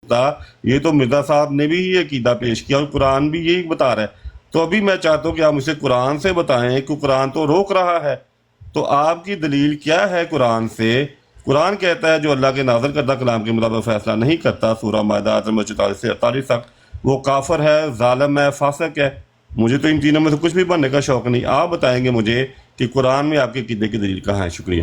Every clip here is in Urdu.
تھا، یہ تو مرزا صاحب نے بھی یہ عقیدہ پیش کیا اور قرآن بھی یہی بتا رہا ہے۔ تو ابھی میں چاہتا ہوں کہ آپ مجھے قرآن سے بتائیں کہ قرآن تو روک رہا ہے، تو آپ کی دلیل کیا ہے قرآن سے؟ قرآن کہتا ہے جو اللہ کے نازل کردہ کلام کے مطابق فیصلہ نہیں کرتا، سورہ مائدہ آیت نمبر 44 سے 48 تک، وہ کافر ہے، ظالم ہے، فاسق ہے۔ مجھے تو ان تینوں میں سے کچھ بھی بننے کا شوق نہیں، آپ بتائیں گے مجھے کہ قرآن میں آپ کے عقیدے کی دلیل کہاں ہے؟ شکریہ۔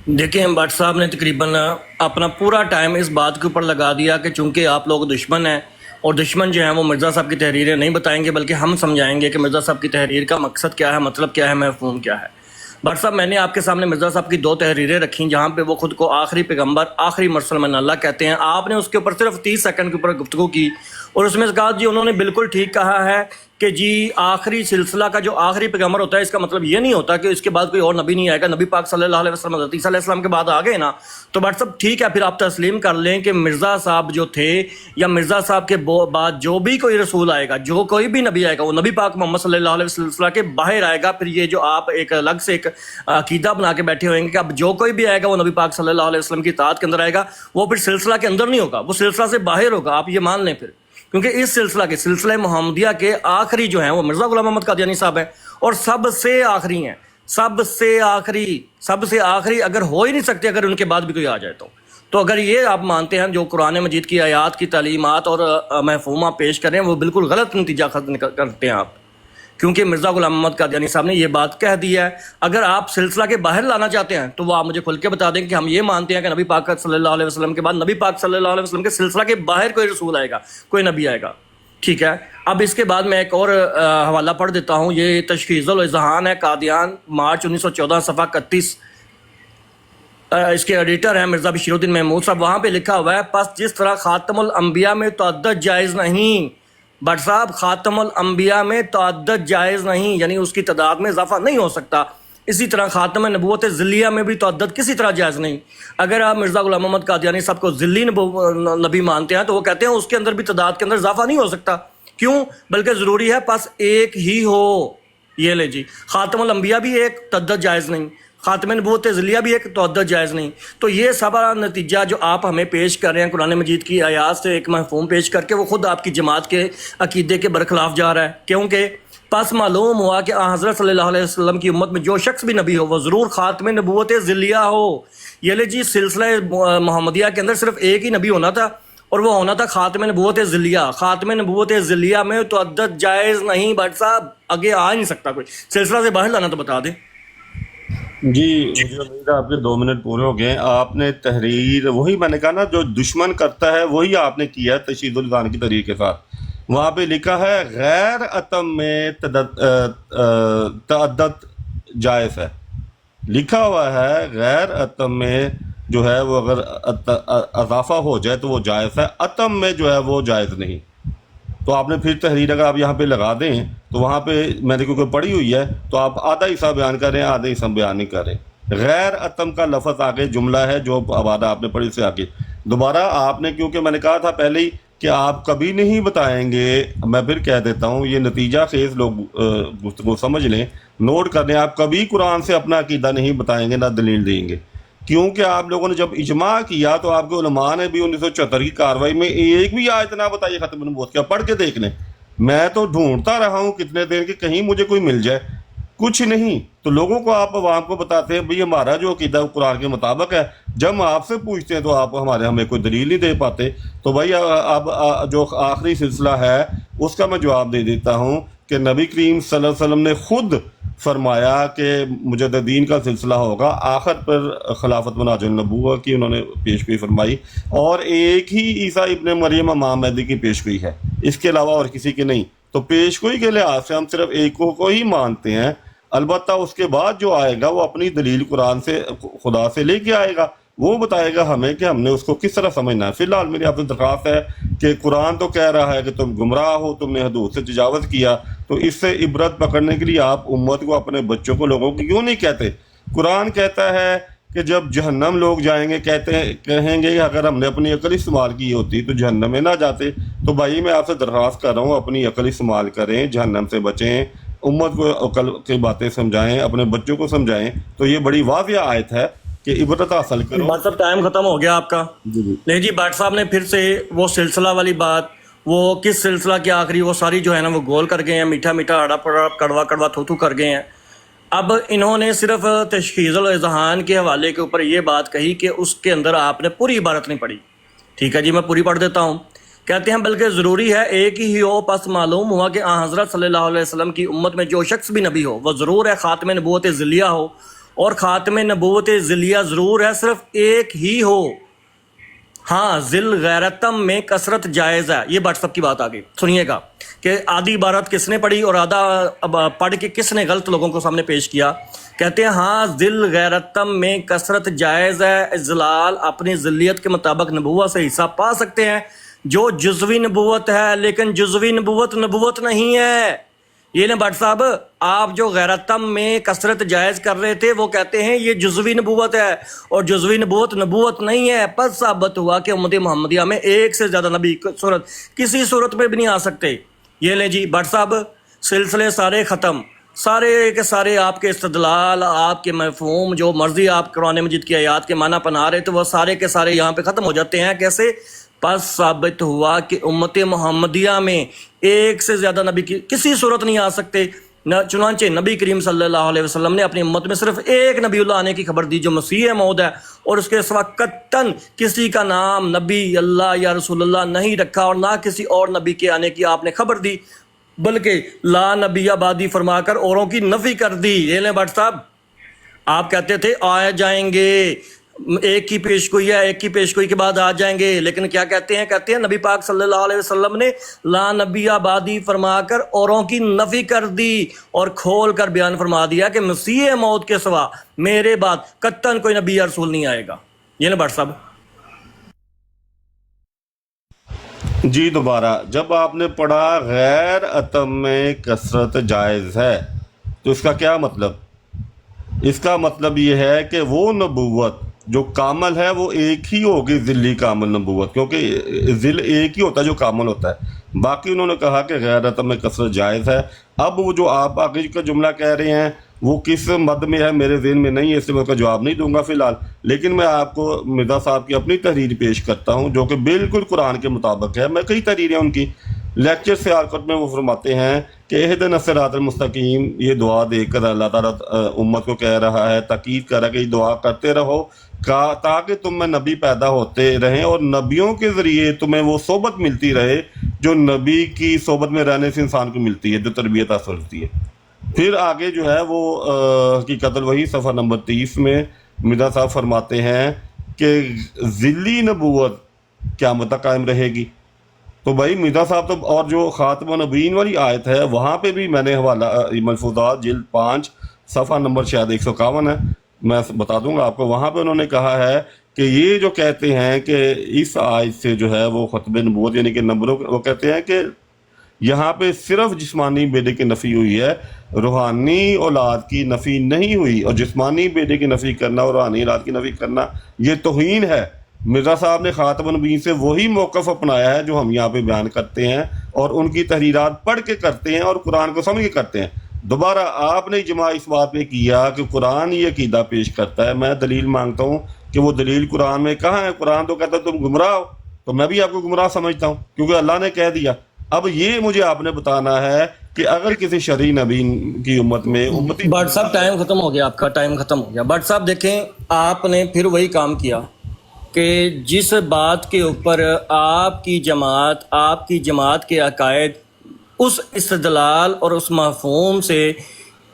دیکھیں بٹ صاحب نے تقریباً اپنا پورا ٹائم اس بات کے اوپر لگا دیا کہ چونکہ آپ لوگ دشمن ہیں اور دشمن جو ہیں وہ مرزا صاحب کی تحریریں نہیں بتائیں گے، بلکہ ہم سمجھائیں گے کہ مرزا صاحب کی تحریر کا مقصد کیا ہے، مطلب کیا ہے، مفہوم کیا ہے۔ بٹ صاحب میں نے آپ کے سامنے مرزا صاحب کی 2 تحریریں رکھیں جہاں پہ وہ خود کو آخری پیغمبر، آخری مرسل من اللہ کہتے ہیں۔ آپ نے اس کے اوپر صرف 30 سیکنڈ کے اوپر گفتگو کی اور اس میں کہا جی انہوں نے بالکل ٹھیک کہا ہے کہ جی آخری سلسلہ کا جو آخری پیغمبر ہوتا ہے اس کا مطلب یہ نہیں ہوتا کہ اس کے بعد کوئی اور نبی نہیں آئے گا۔ نبی پاک صلی اللہ علیہ وسلم حضرت عیسیٰ علیہ السلام کے بعد آ گئے نا، تو بٹ صاحب ٹھیک ہے، پھر آپ تسلیم کر لیں کہ مرزا صاحب جو تھے یا مرزا صاحب کے بعد جو بھی کوئی رسول آئے گا، جو کوئی بھی نبی آئے گا، وہ نبی پاک محمد صلی اللہ علیہ وسلم کے باہر آئے گا۔ پھر یہ جو آپ ایک الگ سے ایک عقیدہ بنا کے بیٹھے ہوئیں گے کہ اب جو کوئی بھی آئے گا وہ نبی پاک صلی اللہ علیہ وسلم کی اطاعت کے اندر آئے گا، وہ پھر سلسلہ کے اندر نہیں ہوگا، وہ سلسلہ سے باہر ہوگا، آپ یہ مان لیں پھر، کیونکہ اس سلسلہ محمدیہ کے آخری جو ہیں وہ مرزا غلام محمد قادیانی صاحب ہیں اور سب سے آخری ہیں، سب سے آخری اگر ہو ہی نہیں سکتے اگر ان کے بعد بھی کوئی آ جائے تو اگر یہ آپ مانتے ہیں جو قرآن مجید کی آیات کی تعلیمات اور مفہوم آپ پیش کر رہے ہیں وہ بالکل غلط نتیجہ کرتے ہیں آپ، کیونکہ مرزا غلام محمد قادیانی صاحب نے یہ بات کہہ دی ہے۔ اگر آپ سلسلہ کے باہر لانا چاہتے ہیں تو وہ آپ مجھے کھل کے بتا دیں کہ ہم یہ مانتے ہیں کہ نبی پاک صلی اللہ علیہ وسلم کے بعد نبی پاک صلی اللہ علیہ وسلم کے سلسلہ کے باہر کوئی رسول آئے گا، کوئی نبی آئے گا، ٹھیک ہے۔ اب اس کے بعد میں ایک اور حوالہ پڑھ دیتا ہوں، یہ تشخیص الاذہان ہے، قادیان، مارچ 1914، صفحہ 31، اس کے ایڈیٹر ہیں مرزا بشیر الدین محمود صاحب۔ وہاں پہ لکھا ہوا ہے پس جس طرح خاتم الانبیاء میں تعدد جائز نہیں، بٹ صاحب خاتم الانبیاء میں تعدد جائز نہیں، یعنی اس کی تعداد میں اضافہ نہیں ہو سکتا، اسی طرح خاتم نبوت ذلیہ میں بھی تعدد کسی طرح جائز نہیں۔ اگر آپ مرزا غلام محمد قادیانی صاحب کو ذلی نبی مانتے ہیں تو وہ کہتے ہیں اس کے اندر بھی تعداد کے اندر اضافہ نہیں ہو سکتا، کیوں؟ بلکہ ضروری ہے پس ایک ہی ہو۔ یہ لے جی، خاتم الانبیاء بھی ایک، تعدد جائز نہیں، خاتم نبوت ذلیہ بھی ایک، تعدد جائز نہیں۔ تو یہ سارا نتیجہ جو آپ ہمیں پیش کر رہے ہیں قرآن مجید کی آیات سے ایک مفہوم پیش کر کے، وہ خود آپ کی جماعت کے عقیدے کے برخلاف جا رہا ہے، کیونکہ پس معلوم ہوا کہ حضرت صلی اللہ علیہ وسلم کی امت میں جو شخص بھی نبی ہو وہ ضرور خاتم نبوت ذلیہ ہو۔ یہ لے جی، سلسلہ محمدیہ کے اندر صرف ایک ہی نبی ہونا تھا اور وہ ہونا تھا خاتم نبوت ذلیہ۔ خاتم نبوت ذلیہ میں تعدد جائز نہیں، بٹ صاحب آگے آ نہیں سکتا کوئی، سلسلہ سے باہر لانا تو بتا دیں۔ جی مجھے امید ہے آپ کے 2 منٹ پورے ہو گئے۔ آپ نے تحریر وہی میں نے کہا نا جو دشمن کرتا ہے وہی آپ نے کیا ہے تشہید الاذہان کی تحریر کے ساتھ۔ وہاں پہ لکھا ہے غیر اتم میں تعدد جائز ہے، لکھا ہوا ہے غیر اتم میں جو ہے وہ اگر اضافہ ہو جائے تو وہ جائز ہے، اتم میں جو ہے وہ جائز نہیں۔ تو آپ نے پھر تحریر اگر آپ یہاں پہ لگا دیں تو وہاں پہ میں نے کیونکہ پڑھی ہوئی ہے تو آپ آدھا حصہ بیان کر رہے ہیں، آدھا حصہ بیان نہیں کر رہے۔ غیر اتم کا لفظ آگے جملہ ہے جو آبادہ آپ نے پڑھی سے آگے دوبارہ آپ نے، کیونکہ میں نے کہا تھا پہلے ہی کہ آپ کبھی نہیں بتائیں گے، میں پھر کہہ دیتا ہوں، یہ نتیجہ خیز لوگ گفتگو سمجھ لیں، نوٹ کر لیں، آپ کبھی قرآن سے اپنا عقیدہ نہیں بتائیں گے، نہ دلیل دیں گے، کیونکہ آپ لوگوں نے جب اجماع کیا تو آپ کے علماء نے بھی 1974 کی کاروائی میں ایک بھی آیت نہ بتائی ختم نبوت کیا، پڑھ کے دیکھ لیں۔ میں تو ڈھونڈتا رہا ہوں کتنے دیر کہ کہیں مجھے کوئی مل جائے، کچھ نہیں۔ تو لوگوں کو آپ عوام کو بتاتے ہیں بھئی ہمارا جو عقیدہ قرآن کے مطابق ہے، جب ہم آپ سے پوچھتے ہیں تو آپ ہمیں کوئی دلیل نہیں دے پاتے۔ تو بھائی اب جو آخری سلسلہ ہے اس کا میں جواب دے دیتا ہوں کہ نبی کریم صلی اللہ علیہ وسلم نے خود فرمایا کہ مجددین کا سلسلہ ہوگا، آخر پر خلافت مناج النبوہ کی انہوں نے پیشگوئی فرمائی، اور ایک ہی عیسیٰ ابن مریم امام مہدی کی پیشگوئی ہے، اس کے علاوہ اور کسی کی نہیں۔ تو پیشگوئی کے لحاظ سے ہم صرف ایک کو ہی مانتے ہیں، البتہ اس کے بعد جو آئے گا وہ اپنی دلیل قرآن سے، خدا سے لے کے آئے گا، وہ بتائے گا ہمیں کہ ہم نے اس کو کس طرح سمجھنا ہے۔ فی الحال میری آپ سے درخواست ہے کہ قرآن تو کہہ رہا ہے کہ تم گمراہ ہو، تم نے حدود سے تجاوز کیا، تو اس سے عبرت پکڑنے کے لیے آپ امت کو، اپنے بچوں کو، لوگوں کو کیوں نہیں کہتے؟ قرآن کہتا ہے کہ جب جہنم لوگ جائیں گے کہیں گے کہ اگر ہم نے اپنی عقل استعمال کی ہوتی تو جہنم میں نہ جاتے۔ تو بھائی میں آپ سے درخواست کر رہا ہوں اپنی عقل استعمال کریں، جہنم سے بچیں، امت کو عقل کی باتیں سمجھائیں، اپنے بچوں کو سمجھائیں۔ تو یہ بڑی واضح آیت ہے کہ عبرت حاصل کرو. بٹ صاحب ٹائم ختم ہو گیا آپ کا. نہیں جی بٹ صاحب نے پھر سے وہ سلسلہ والی بات، وہ کس سلسلہ کی آخری وہ ساری جو ہے نا وہ گول کر گئے ہیں، میٹھا میٹھا اڑا پڑا کڑوا کڑوا تھو تھو کر گئے ہیں. اب انہوں نے صرف تشخیص الاذہان کے حوالے کے اوپر یہ بات کہی کہ اس کے اندر آپ نے پوری عبارت نہیں پڑھی. ٹھیک ہے جی، میں پوری پڑھ دیتا ہوں. کہتے ہیں بلکہ ضروری ہے ایک ہی ہو، پس معلوم ہوا کہ آن حضرت صلی اللہ علیہ وسلم کی امت میں جو شخص بھی نبی ہو وہ ضرور ہے خاتم نبوت ذلیہ ہو، اور خاتم نبوت ذلیہ ضرور ہے، صرف ایک ہی ہو. ہاں ذل غیرتم میں کثرت جائز ہے. یہ بٹ صاحب کی بات آگئی سنیے گا کہ آدھی عبارت کس نے پڑھی اور آدھا پڑھ کے کس نے غلط لوگوں کو سامنے پیش کیا. کہتے ہیں ہاں ذل غیرتم میں کثرت جائز ہے، اذلال اپنی ذلیت کے مطابق نبوت سے حصہ پا سکتے ہیں جو جزوی نبوت ہے، لیکن جزوی نبوت نبوت نہیں ہے. یہ نا بٹ صاحب آپ جو غیرتم میں کثرت جائز کر رہے تھے وہ کہتے ہیں یہ جزوی نبوت ہے، اور جزوی نبوت نبوت نہیں ہے. پس ثابت ہوا کہ امت محمدیہ میں ایک سے زیادہ نبی صورت کسی صورت میں بھی نہیں آ سکتے. یہ لیں جی بٹ صاحب سلسلے سارے ختم، سارے کے سارے آپ کے استدلال، آپ کے مفہوم جو مرضی آپ قرآن مجید کی آیات کے معنی پنہا رہے تو وہ سارے کے سارے یہاں پہ ختم ہو جاتے ہیں. کیسے؟ پس ثابت ہوا کہ امت محمدیہ میں ایک سے زیادہ نبی کی کسی صورت نہیں آ سکتے. چنانچہ نبی کریم صلی اللہ علیہ وسلم نے اپنی امت میں صرف ایک نبی اللہ آنے کی خبر دی جو مسیح موعود ہے، اور اس کے سوا قطعاً کسی کا نام نبی اللہ یا رسول اللہ نہیں رکھا، اور نہ کسی اور نبی کے آنے کی آپ نے خبر دی، بلکہ لا نبی آبادی فرما کر اوروں کی نفی کر دی. یہ لیں بٹ صاحب آپ کہتے تھے آ جائیں گے، ایک کی پیش گوئی ہے، ایک کی پیش گوئی کے بعد آ جائیں گے، لیکن کیا کہتے ہیں نبی پاک صلی اللہ علیہ وسلم نے لا نبی آبادی فرما کر اوروں کی نفی کر دی، اور کھول کر بیان فرما دیا کہ مسیح موعود کے سوا میرے بعد قطعاً کوئی نبی یا رسول نہیں آئے گا. یہ نا بٹ صاحب. جی دوبارہ جب آپ نے پڑھا غیر اتم میں کثرت جائز ہے تو اس کا کیا مطلب؟ اس کا مطلب یہ ہے کہ وہ نبوت جو کامل ہے وہ ایک ہی ہوگی، ذلی کامل نبوت، کیونکہ ذل ایک ہی ہوتا ہے جو کامل ہوتا ہے. باقی انہوں نے کہا کہ غیر اتم میں کثرت جائز ہے. اب وہ جو آپ آگے کا جملہ کہہ رہے ہیں وہ کس مد میں ہے میرے ذہن میں نہیں ہے، اس لیے میں اس کا جواب نہیں دوں گا فی الحال. لیکن میں آپ کو مرزا صاحب کی اپنی تحریر پیش کرتا ہوں جو کہ بالکل قرآن کے مطابق ہے. میں کئی تحریریں ان کی لیکچر سے آرکٹ میں وہ فرماتے ہیں کہ اہدنا الصراط المستقیم، یہ دعا دے کر اللہ تعالیٰ امت کو کہہ رہا ہے، تاکید کر رہا ہے کہ یہ دعا کرتے رہو تاکہ تم میں نبی پیدا ہوتے رہیں اور نبیوں کے ذریعے تمہیں وہ صحبت ملتی رہے جو نبی کی صحبت میں رہنے سے انسان کو ملتی ہے، جو تربیت حاصل ہوتی ہے. پھر آگے جو ہے وہ حقیقت الوحی صفحہ نمبر 30 میں مرزا صاحب فرماتے ہیں کہ ذلی نبوت قیامت تک قائم رہے گی. تو بھائی مرزا صاحب تو اور جو خاتم النبیین والی آیت ہے وہاں پہ بھی میں نے حوالہ ملفوظات جلد 5 صفحہ نمبر شاید 151 ہے، میں بتا دوں گا آپ کو. وہاں پہ انہوں نے کہا ہے کہ یہ جو کہتے ہیں کہ اس آیت سے جو ہے وہ ختم نبوت یعنی کہ نمبروں، وہ کہتے ہیں کہ یہاں پہ صرف جسمانی بیٹے کی نفی ہوئی ہے، روحانی اولاد کی نفی نہیں ہوئی، اور جسمانی بیٹے کی نفی کرنا اور روحانی اولاد کی نفی کرنا یہ توہین ہے. مرزا صاحب نے خاتم النبیین سے وہی موقف اپنایا ہے جو ہم یہاں پہ بیان کرتے ہیں، اور ان کی تحریرات پڑھ کے کرتے ہیں اور قرآن کو سمجھ کے کرتے ہیں. دوبارہ آپ نے اجماع اس بات پہ کیا کہ قرآن یہ عقیدہ پیش کرتا ہے. میں دلیل مانگتا ہوں کہ وہ دلیل قرآن میں کہاں ہے؟ قرآن تو کہتا ہے تم گمراہ ہو، تو میں بھی آپ کو گمراہ سمجھتا ہوں کیونکہ اللہ نے کہہ دیا. اب یہ مجھے آپ نے بتانا ہے کہ اگر کسی شرعی نبی کی امت میں امتی بٹ صاحب ٹائم ختم ہو گیا، آپ کا ٹائم ختم ہو گیا. بٹ صاحب دیکھیں آپ نے پھر وہی کام کیا کہ جس بات کے اوپر آپ کی جماعت کے عقائد اس استدلال اور اس مفہوم سے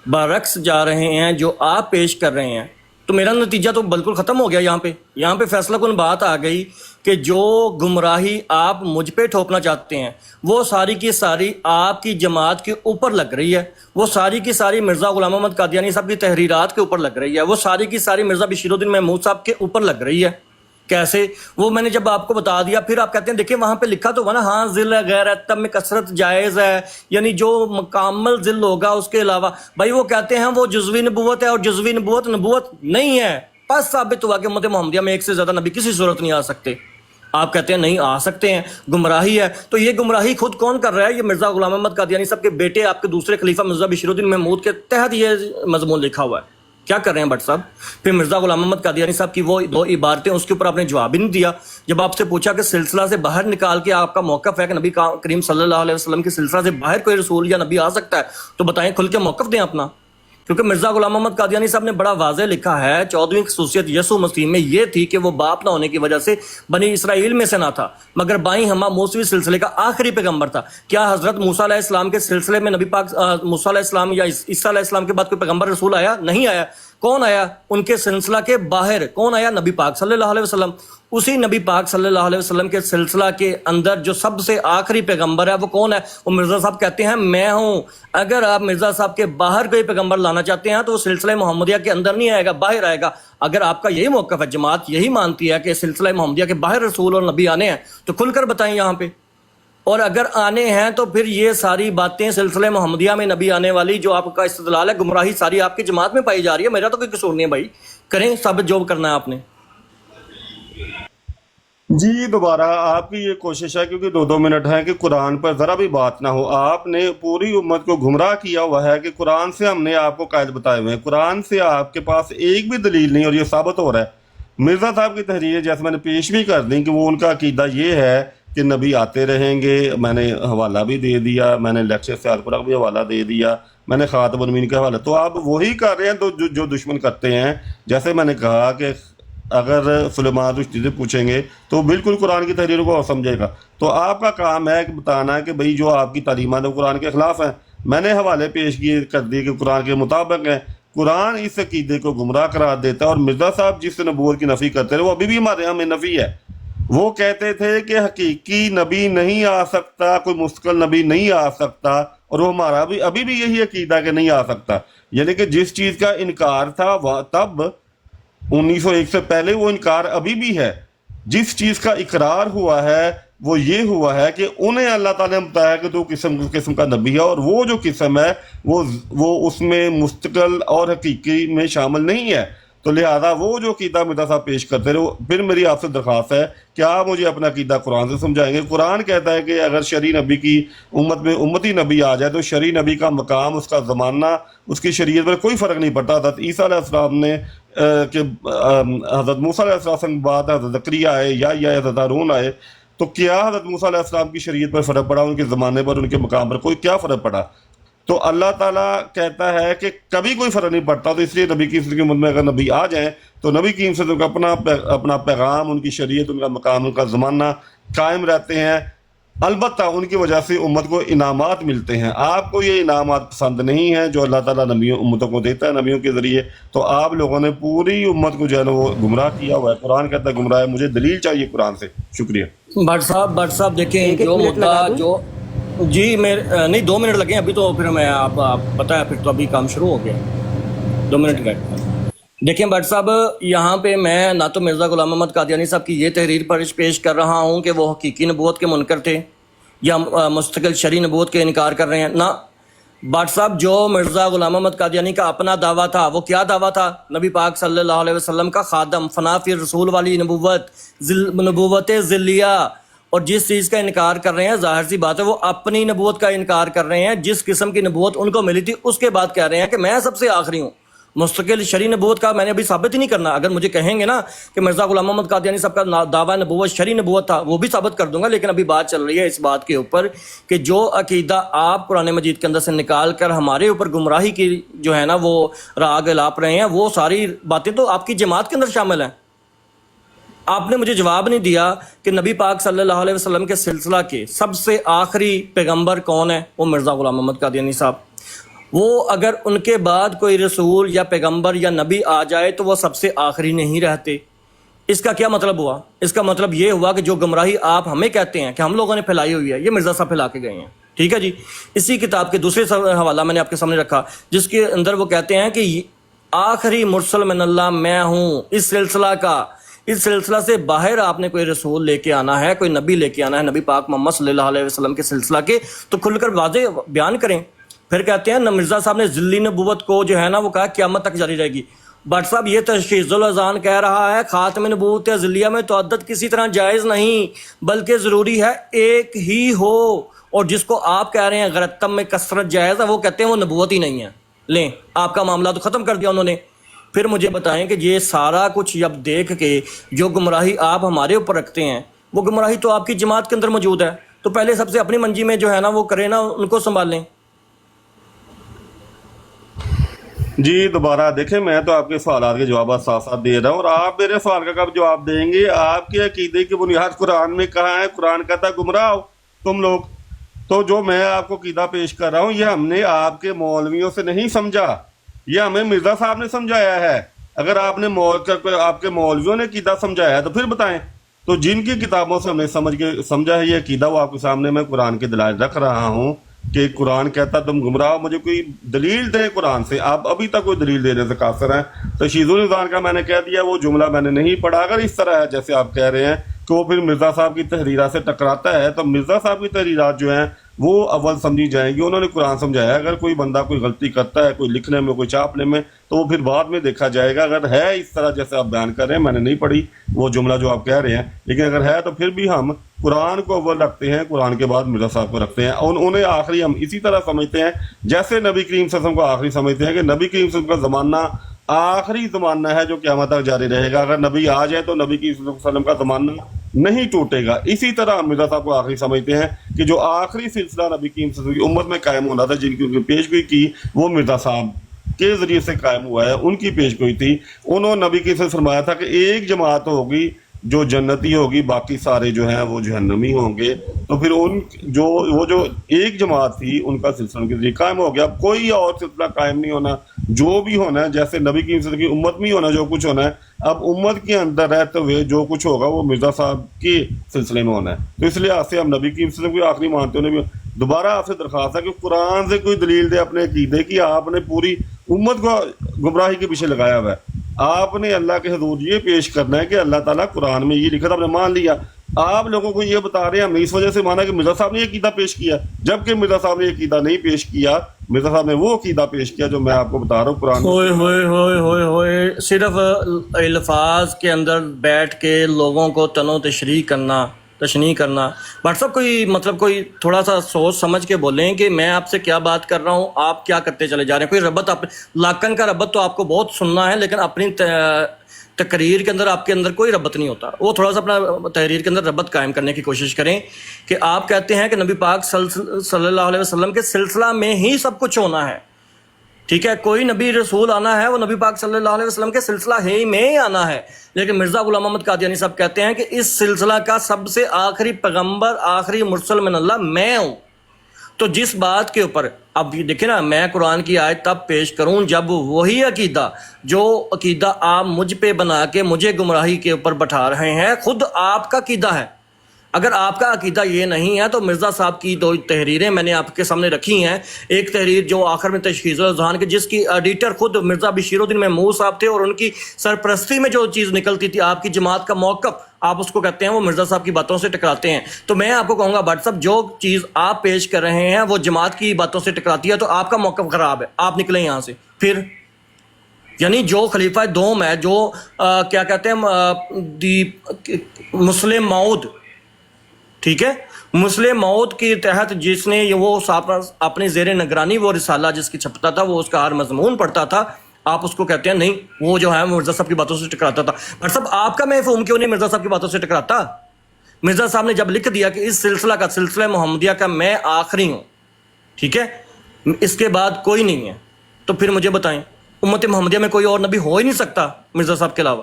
برعکس جا رہے ہیں جو آپ پیش کر رہے ہیں، تو میرا نتیجہ تو بالکل ختم ہو گیا. یہاں پہ فیصلہ کن بات آ گئی کہ جو گمراہی آپ مجھ پہ ٹھوپنا چاہتے ہیں وہ ساری کی ساری آپ کی جماعت کے اوپر لگ رہی ہے، وہ ساری کی ساری مرزا غلام محمد قادیانی صاحب کی تحریرات کے اوپر لگ رہی ہے، وہ ساری کی ساری مرزا بشیر الدین محمود صاحب کے اوپر لگ رہی ہے. کیسے؟ وہ میں نے جب آپ کو بتا دیا پھر آپ کہتے ہیں دیکھیں وہاں پہ لکھا تو ہوا نا ہاں ذل غیر اتم میں کثرت جائز ہے، یعنی جو مکمل ذل ہوگا اس کے علاوہ. بھائی وہ کہتے ہیں وہ جزوی نبوت ہے اور جزوی نبوت نبوت نہیں ہے. پس ثابت ہوا کہ امت محمدیہ میں ایک سے زیادہ نبی کسی صورت نہیں آ سکتے. آپ کہتے ہیں نہیں آ سکتے ہیں، گمراہی ہے. تو یہ گمراہی خود کون کر رہا ہے؟ یہ مرزا غلام محمد قادیانی صاحب کے بیٹے آپ کے دوسرے خلیفہ مرزا بشیر الدین محمود کے تحت یہ مضمون لکھا ہوا ہے کیا کر رہے ہیں بٹ صاحب؟ پھر مرزا غلام محمد قادیانی صاحب کی وہ 2 عبارتیں، اس کے اوپر آپ نے جواب ہی نہیں دیا. جب آپ سے پوچھا کہ سلسلہ سے باہر نکال کے آپ کا موقف ہے کہ نبی کریم صلی اللہ علیہ وسلم کے سلسلہ سے باہر کوئی رسول یا نبی آ سکتا ہے، تو بتائیں، کھل کے موقف دیں اپنا. کیونکہ مرزا غلام محمد قادیانی صاحب نے بڑا واضح لکھا ہے 14ویں خصوصیت یسوع مسیح میں یہ تھی کہ وہ باپ نہ ہونے کی وجہ سے بنی اسرائیل میں سے نہ تھا، مگر بائیں ہمہ موسوی سلسلے کا آخری پیغمبر تھا. کیا حضرت موسیٰ علیہ السلام کے سلسلے میں نبی پاک موسیٰ علیہ السلام یا عیسیٰ علیہ السلام کے بعد کوئی پیغمبر رسول آیا؟ نہیں آیا. کون آیا ان کے سلسلہ کے باہر؟ کون آیا؟ نبی پاک صلی اللہ علیہ وسلم. اسی نبی پاک صلی اللہ علیہ وسلم کے سلسلہ کے اندر جو سب سے آخری پیغمبر ہے وہ کون ہے؟ وہ مرزا صاحب کہتے ہیں میں ہوں. اگر آپ مرزا صاحب کے باہر کوئی پیغمبر لانا چاہتے ہیں تو وہ سلسلہ محمدیہ کے اندر نہیں آئے گا، باہر آئے گا. اگر آپ کا یہی موقف ہے، جماعت یہی مانتی ہے کہ سلسلہ محمدیہ کے باہر رسول اور نبی آنے ہیں، تو کھل کر بتائیں یہاں پہ. اور اگر آنے ہیں تو پھر یہ ساری باتیں سلسلہ محمدیہ میں نبی آنے والی جو آپ کا استدلال ہے، گمراہی ساری آپ کی جماعت میں پائی جا رہی ہے. میرا تو کوئی قصور نہیں ہے بھائی، کریں ثابت جو کرنا ہے آپ نے. جی دوبارہ آپ کی یہ کوشش ہے، کیونکہ 2 منٹ ہیں، کہ قرآن پر ذرا بھی بات نہ ہو. آپ نے پوری امت کو گمراہ کیا ہوا ہے کہ قرآن سے ہم نے آپ کو قائد بتائے ہوئے ہیں. قرآن سے آپ کے پاس ایک بھی دلیل نہیں، اور یہ ثابت ہو رہا ہے. مرزا صاحب کی تحریر جیسے میں نے پیش بھی کر دی کہ وہ ان کا عقیدہ یہ ہے کہ نبی آتے رہیں گے. میں نے حوالہ بھی دے دیا، میں نے لیکچر سیالپورہ کا بھی حوالہ دے دیا، میں نے خاتم النبیین کا حوالہ. تو آپ وہی کر رہے ہیں تو جو دشمن کرتے ہیں. جیسے میں نے کہا کہ اگر سلیمان رشدی سے پوچھیں گے تو بالکل قرآن کی تحریر کو اور سمجھے گا. تو آپ کا کام ہے کہ بتانا ہے کہ بھئی جو آپ کی تعلیمات ہیں قرآن کے خلاف ہیں. میں نے حوالے پیش کیے کر دیے کہ قرآن کے مطابق ہیں. قرآن اس عقیدے کو گمراہ قرار دیتا ہے. اور مرزا صاحب جس نبوت کی نفی کرتے ہیں وہ ابھی بھی ہمارے یہاں میں نفی ہے. وہ کہتے تھے کہ حقیقی نبی نہیں آ سکتا، کوئی مستقل نبی نہیں آ سکتا، اور وہ ہمارا بھی ابھی بھی یہی عقیدہ کہ نہیں آ سکتا. یعنی کہ جس چیز کا انکار تھا تب 1901 سے پہلے وہ انکار ابھی بھی ہے. جس چیز کا اقرار ہوا ہے وہ یہ ہوا ہے کہ انہیں اللہ تعالیٰ نے بتایا کہ تو قسم کا نبی ہے، اور وہ جو قسم ہے وہ اس میں مستقل اور حقیقی میں شامل نہیں ہے. تو لہذا وہ جو عقیدہ مرزا صاحب پیش کرتے رہے. پھر میری آپ سے درخواست ہے کہ آپ مجھے اپنا عقیدہ قرآن سے سمجھائیں گے. قرآن کہتا ہے کہ اگر شرعی نبی کی امت میں امتی نبی آ جائے تو شرعی نبی کا مقام، اس کا زمانہ، اس کی شریعت پر کوئی فرق نہیں پڑتا. حضرت عیسیٰ علیہ السلام نے کہ حضرت موسیٰ علیہ السلام کے بعد حضرت زکریہ آئے یا حضرت ہارون آئے، تو کیا حضرت موسیٰ علیہ السلام کی شریعت پر فرق پڑا؟ ان کے زمانے پر، ان کے مقام پر کوئی کیا فرق پڑا؟ تو اللہ تعالیٰ کہتا ہے کہ کبھی کوئی فرق نہیں پڑتا. تو اس لیے نبی کی امت میں اگر نبی آ جائیں تو نبی کی امت کا اپنا پیغام، ان کی شریعت، ان کا مقام، ان کا زمانہ قائم رہتے ہیں. البتہ ان کی وجہ سے امت کو انعامات ملتے ہیں. آپ کو یہ انعامات پسند نہیں ہیں جو اللہ تعالیٰ نبیوں امتوں کو دیتا ہے نبیوں کے ذریعے. تو آپ لوگوں نے پوری امت کو جو ہے نا وہ گمراہ کیا ہوا ہے. قرآن کہتا ہے گمراہ ہے. مجھے دلیل چاہیے قرآن سے. شکریہ. بٹ صاحب دیکھیں جو مدعا جو جی میرے نہیں 2 منٹ لگے ابھی، تو پھر میں آپ پتہ ہے پھر تو ابھی کام شروع ہو گیا. 2 منٹ کا دیکھیں بٹ صاحب، یہاں پہ میں نہ تو مرزا غلام محمد قادیانی صاحب کی یہ تحریر پر پیش کر رہا ہوں کہ وہ حقیقی نبوت کے منکر تھے یا مستقل شرعی نبوت کے انکار کر رہے ہیں. نہ بٹ صاحب، جو مرزا غلام محمد قادیانی کا اپنا دعویٰ تھا وہ کیا دعویٰ تھا؟ نبی پاک صلی اللہ علیہ وسلم کا خادم، فنا فی رسول والی نبوت ذلیہ. اور جس چیز کا انکار کر رہے ہیں، ظاہر سی بات ہے وہ اپنی نبوت کا انکار کر رہے ہیں. جس قسم کی نبوت ان کو ملی تھی اس کے بعد کہہ رہے ہیں کہ میں سب سے آخری ہوں. مستقل شرعی نبوت کا میں نے ابھی ثابت ہی نہیں کرنا. اگر مجھے کہیں گے نا کہ مرزا غلام محمد قادیانی صاحب کا دعویٰ نبوت شرعی نبوت تھا، وہ بھی ثابت کر دوں گا. لیکن ابھی بات چل رہی ہے اس بات کے اوپر کہ جو عقیدہ آپ قرآن مجید کے اندر سے نکال کر ہمارے اوپر گمراہی کی جو ہے نا وہ راگ الاپ رہے ہیں، وہ ساری باتیں تو آپ کی جماعت کے اندر شامل ہیں. آپ نے مجھے جواب نہیں دیا کہ نبی پاک صلی اللہ علیہ وسلم کے سلسلہ کے سب سے آخری پیغمبر کون ہے؟ وہ مرزا غلام محمد قادیانی صاحب. وہ اگر ان کے بعد کوئی رسول یا پیغمبر یا نبی آ جائے تو وہ سب سے آخری نہیں رہتے. اس کا کیا مطلب ہوا؟ اس کا مطلب یہ ہوا کہ جو گمراہی آپ ہمیں کہتے ہیں کہ ہم لوگوں نے پھیلائی ہوئی ہے، یہ مرزا صاحب پھیلا کے گئے ہیں. ٹھیک ہے جی. اسی کتاب کے دوسرے حوالہ میں نے آپ کے سامنے رکھا جس کے اندر وہ کہتے ہیں کہ آخری مرسل من اللہ میں ہوں. اس سلسلہ سے باہر آپ نے کوئی رسول لے کے آنا ہے، کوئی نبی لے کے آنا ہے نبی پاک محمد صلی اللہ علیہ وسلم کے سلسلہ کے، تو کھل کر واضح بیان کریں. پھر کہتے ہیں مرزا صاحب نے ذلی نبوت کو جو ہے نا وہ کہا قیامت تک جاری رہے گی. بٹ صاحب یہ تشخیص الاذان کہہ رہا ہے خاتم نبوت ذلیہ میں تعدد کسی طرح جائز نہیں، بلکہ ضروری ہے ایک ہی ہو. اور جس کو آپ کہہ رہے ہیں غرتم میں کثرت جائز ہے، وہ کہتے ہیں وہ نبوت ہی نہیں ہے. لیں، آپ کا معاملہ تو ختم کر دیا انہوں نے. پھر مجھے بتائیں کہ یہ سارا کچھ جب دیکھ کے جو گمراہی آپ ہمارے اوپر رکھتے ہیں وہ گمراہی تو آپ کی جماعت کے اندر موجود ہے، تو پہلے سب سے اپنی منجی میں جو ہے نا وہ کریں نا، ان کو سنبھالیں۔ جی دوبارہ دیکھیں، میں تو آپ کے سوالات کے جوابات ساتھ ساتھ دے رہا ہوں، اور آپ میرے سوال کا کب جواب دیں گے؟ آپ کے عقیدے کی بنیاد قرآن میں کہاں ہے؟ قرآن کہتا ہے گمراہ ہو تم لوگ۔ تو جو میں آپ کو عقیدہ پیش کر رہا ہوں یہ ہم نے آپ کے مولویوں سے نہیں سمجھا، یہ ہمیں مرزا صاحب نے سمجھایا ہے۔ اگر آپ کے مولویوں نے عقیدہ سمجھایا ہے تو پھر بتائیں۔ تو جن کی کتابوں سے ہم نے سمجھا ہے یہ عقیدہ، وہ آپ کے سامنے میں قرآن کے دلائل رکھ رہا ہوں کہ قرآن کہتا تم گمراہ ہو، مجھے کوئی دلیل دیں قرآن سے۔ آپ ابھی تک کوئی دلیل دینے سے قاصر ہیں۔ تشہیر النظام کا میں نے کہہ دیا، وہ جملہ میں نے نہیں پڑھا۔ اگر اس طرح ہے جیسے آپ کہہ رہے ہیں کہ وہ پھر مرزا صاحب کی تحریرات سے ٹکراتا ہے، تو مرزا صاحب کی تحریرات جو ہیں وہ اول سمجھی جائیں گی، انہوں نے قرآن سمجھایا ہے۔ اگر کوئی بندہ کوئی غلطی کرتا ہے، کوئی لکھنے میں، کوئی چھاپنے میں، تو وہ پھر بعد میں دیکھا جائے گا۔ اگر ہے اس طرح جیسے آپ بیان کر رہے ہیں، میں نے نہیں پڑھی وہ جملہ جو آپ کہہ رہے ہیں، لیکن اگر ہے تو پھر بھی ہم قرآن کو اول رکھتے ہیں، قرآن کے بعد مرزا صاحب کو رکھتے ہیں، اور انہیں آخری ہم اسی طرح سمجھتے ہیں جیسے نبی کریم صلی اللہ علیہ وسلم کو آخری سمجھتے ہیں کہ نبی کریم صلی اللہ علیہ وسلم کا زمانہ آخری زمانہ ہے جو قیامت تک جاری رہے گا۔ اگر نبی آ جائے تو نبی کریم صلی اللہ علیہ وسلم کا زمانہ نہیں ٹوٹے گا۔ اسی طرح ہم مرزا صاحب کو آخری سمجھتے ہیں کہ جو آخری سلسلہ نبی کریم صلی اللہ علیہ وسلم کی امت میں قائم ہونا تھا، جن کی پیش گوئی کی وہ مرزا صاحب کے ذریعے سے قائم ہوا ہے، ان کی پیش گوئی تھی۔ انہوں نے نبی کریم صلی اللہ علیہ وسلم فرمایا تھا کہ ایک جماعت ہوگی جو جنتی ہوگی، باقی سارے جو ہیں وہ جہنمی ہوں گے۔ تو پھر وہ جو ایک جماعت تھی ان کا سلسلہ کے ذریعے قائم ہو گیا۔ اب کوئی اور سلسلہ قائم نہیں ہونا، جو بھی ہونا ہے جیسے نبی کی کی امت میں ہونا جو کچھ ہونا ہے، اب امت کے اندر رہتے ہوئے جو کچھ ہوگا وہ مرزا صاحب کے سلسلے میں ہونا ہے۔ تو اس لیے سے ہم نبی کی کو آخری مانتے ہونے بھی دوبارہ آپ سے درخواست ہے کہ قرآن سے کوئی دلیل دے اپنے عقیدے کی۔ آپ نے پوری امت کو گمراہی کے پیچھے لگایا ہوا ہے۔ آپ نے اللہ کے حضور یہ پیش کرنا ہے کہ اللہ تعالیٰ قرآن میں یہ لکھا تھا، آپ نے مان لیا۔ آپ لوگوں کو یہ بتا رہے ہیں ہم نے اس وجہ سے مانا کہ مرزا صاحب نے یہ عقیدہ پیش کیا، جبکہ مرزا صاحب نے یہ عقیدہ نہیں پیش کیا۔ مرزا صاحب نے وہ عقیدہ پیش کیا جو میں آپ کو بتا رہا ہوں قرآن میں۔ ہوئے صرف الفاظ کے اندر بیٹھ کے لوگوں کو تنو تشریح کرنا بٹ صاحب کوئی تھوڑا سا سوچ سمجھ کے بولیں کہ میں آپ سے کیا بات کر رہا ہوں، آپ کیا کرتے چلے جا رہے ہیں۔ کوئی ربط لاکن کا ربط تو آپ کو بہت سننا ہے، لیکن اپنی تقریر کے اندر آپ کے اندر کوئی ربط نہیں ہوتا۔ وہ تھوڑا سا اپنا تحریر کے اندر ربط قائم کرنے کی کوشش کریں کہ آپ کہتے ہیں کہ نبی پاک صلی اللہ علیہ وسلم کے سلسلہ میں ہی سب کچھ ہونا ہے، ٹھیک ہے، کوئی نبی رسول آنا ہے وہ نبی پاک صلی اللہ علیہ وسلم کے سلسلہ ہی میں ہی آنا ہے۔ لیکن مرزا غلام محمد قادیانی صاحب کہتے ہیں کہ اس سلسلہ کا سب سے آخری پیغمبر، آخری مرسل من اللہ میں ہوں۔ تو جس بات کے اوپر اب یہ دیکھیں نا، میں قرآن کی آیت تب پیش کروں جب وہی عقیدہ جو عقیدہ آپ مجھ پہ بنا کے مجھے گمراہی کے اوپر بٹھا رہے ہیں خود آپ کا عقیدہ ہے۔ اگر آپ کا عقیدہ یہ نہیں ہے تو مرزا صاحب کی دو تحریریں میں نے آپ کے سامنے رکھی ہیں۔ ایک تحریر جو آخر میں تشخیص الاذہان کے جس کی ایڈیٹر خود مرزا بشیر الدین محمود صاحب تھے، اور ان کی سرپرستی میں جو چیز نکلتی تھی آپ کی جماعت کا موقف، آپ اس کو کہتے ہیں وہ مرزا صاحب کی باتوں سے ٹکراتے ہیں۔ تو میں آپ کو کہوں گا بٹ صاحب جو چیز آپ پیش کر رہے ہیں وہ جماعت کی باتوں سے ٹکراتی ہے تو آپ کا موقف خراب ہے، آپ نکلیں یہاں سے۔ پھر یعنی جو خلیفہ دوم ہے، جو کیا کہتے ہیں مسلم موعود، ٹھیک ہے، مسلم موعود کے تحت جس نے وہ اپنے زیر نگرانی وہ رسالہ جس کی چھپتا تھا، وہ اس کا ہر مضمون پڑھتا تھا، آپ اس کو کہتے ہیں نہیں وہ جو ہے مرزا صاحب کی باتوں سے ٹکراتا تھا۔ پر صاحب آپ کا مفہوم کیوں نہیں مرزا صاحب کی باتوں سے ٹکراتا؟ مرزا صاحب نے جب لکھ دیا کہ اس سلسلہ محمدیہ کا میں آخری ہوں، ٹھیک ہے، اس کے بعد کوئی نہیں ہے، تو پھر مجھے بتائیں امت محمدیہ میں کوئی اور نبی ہو ہی نہیں سکتا مرزا صاحب کے علاوہ؟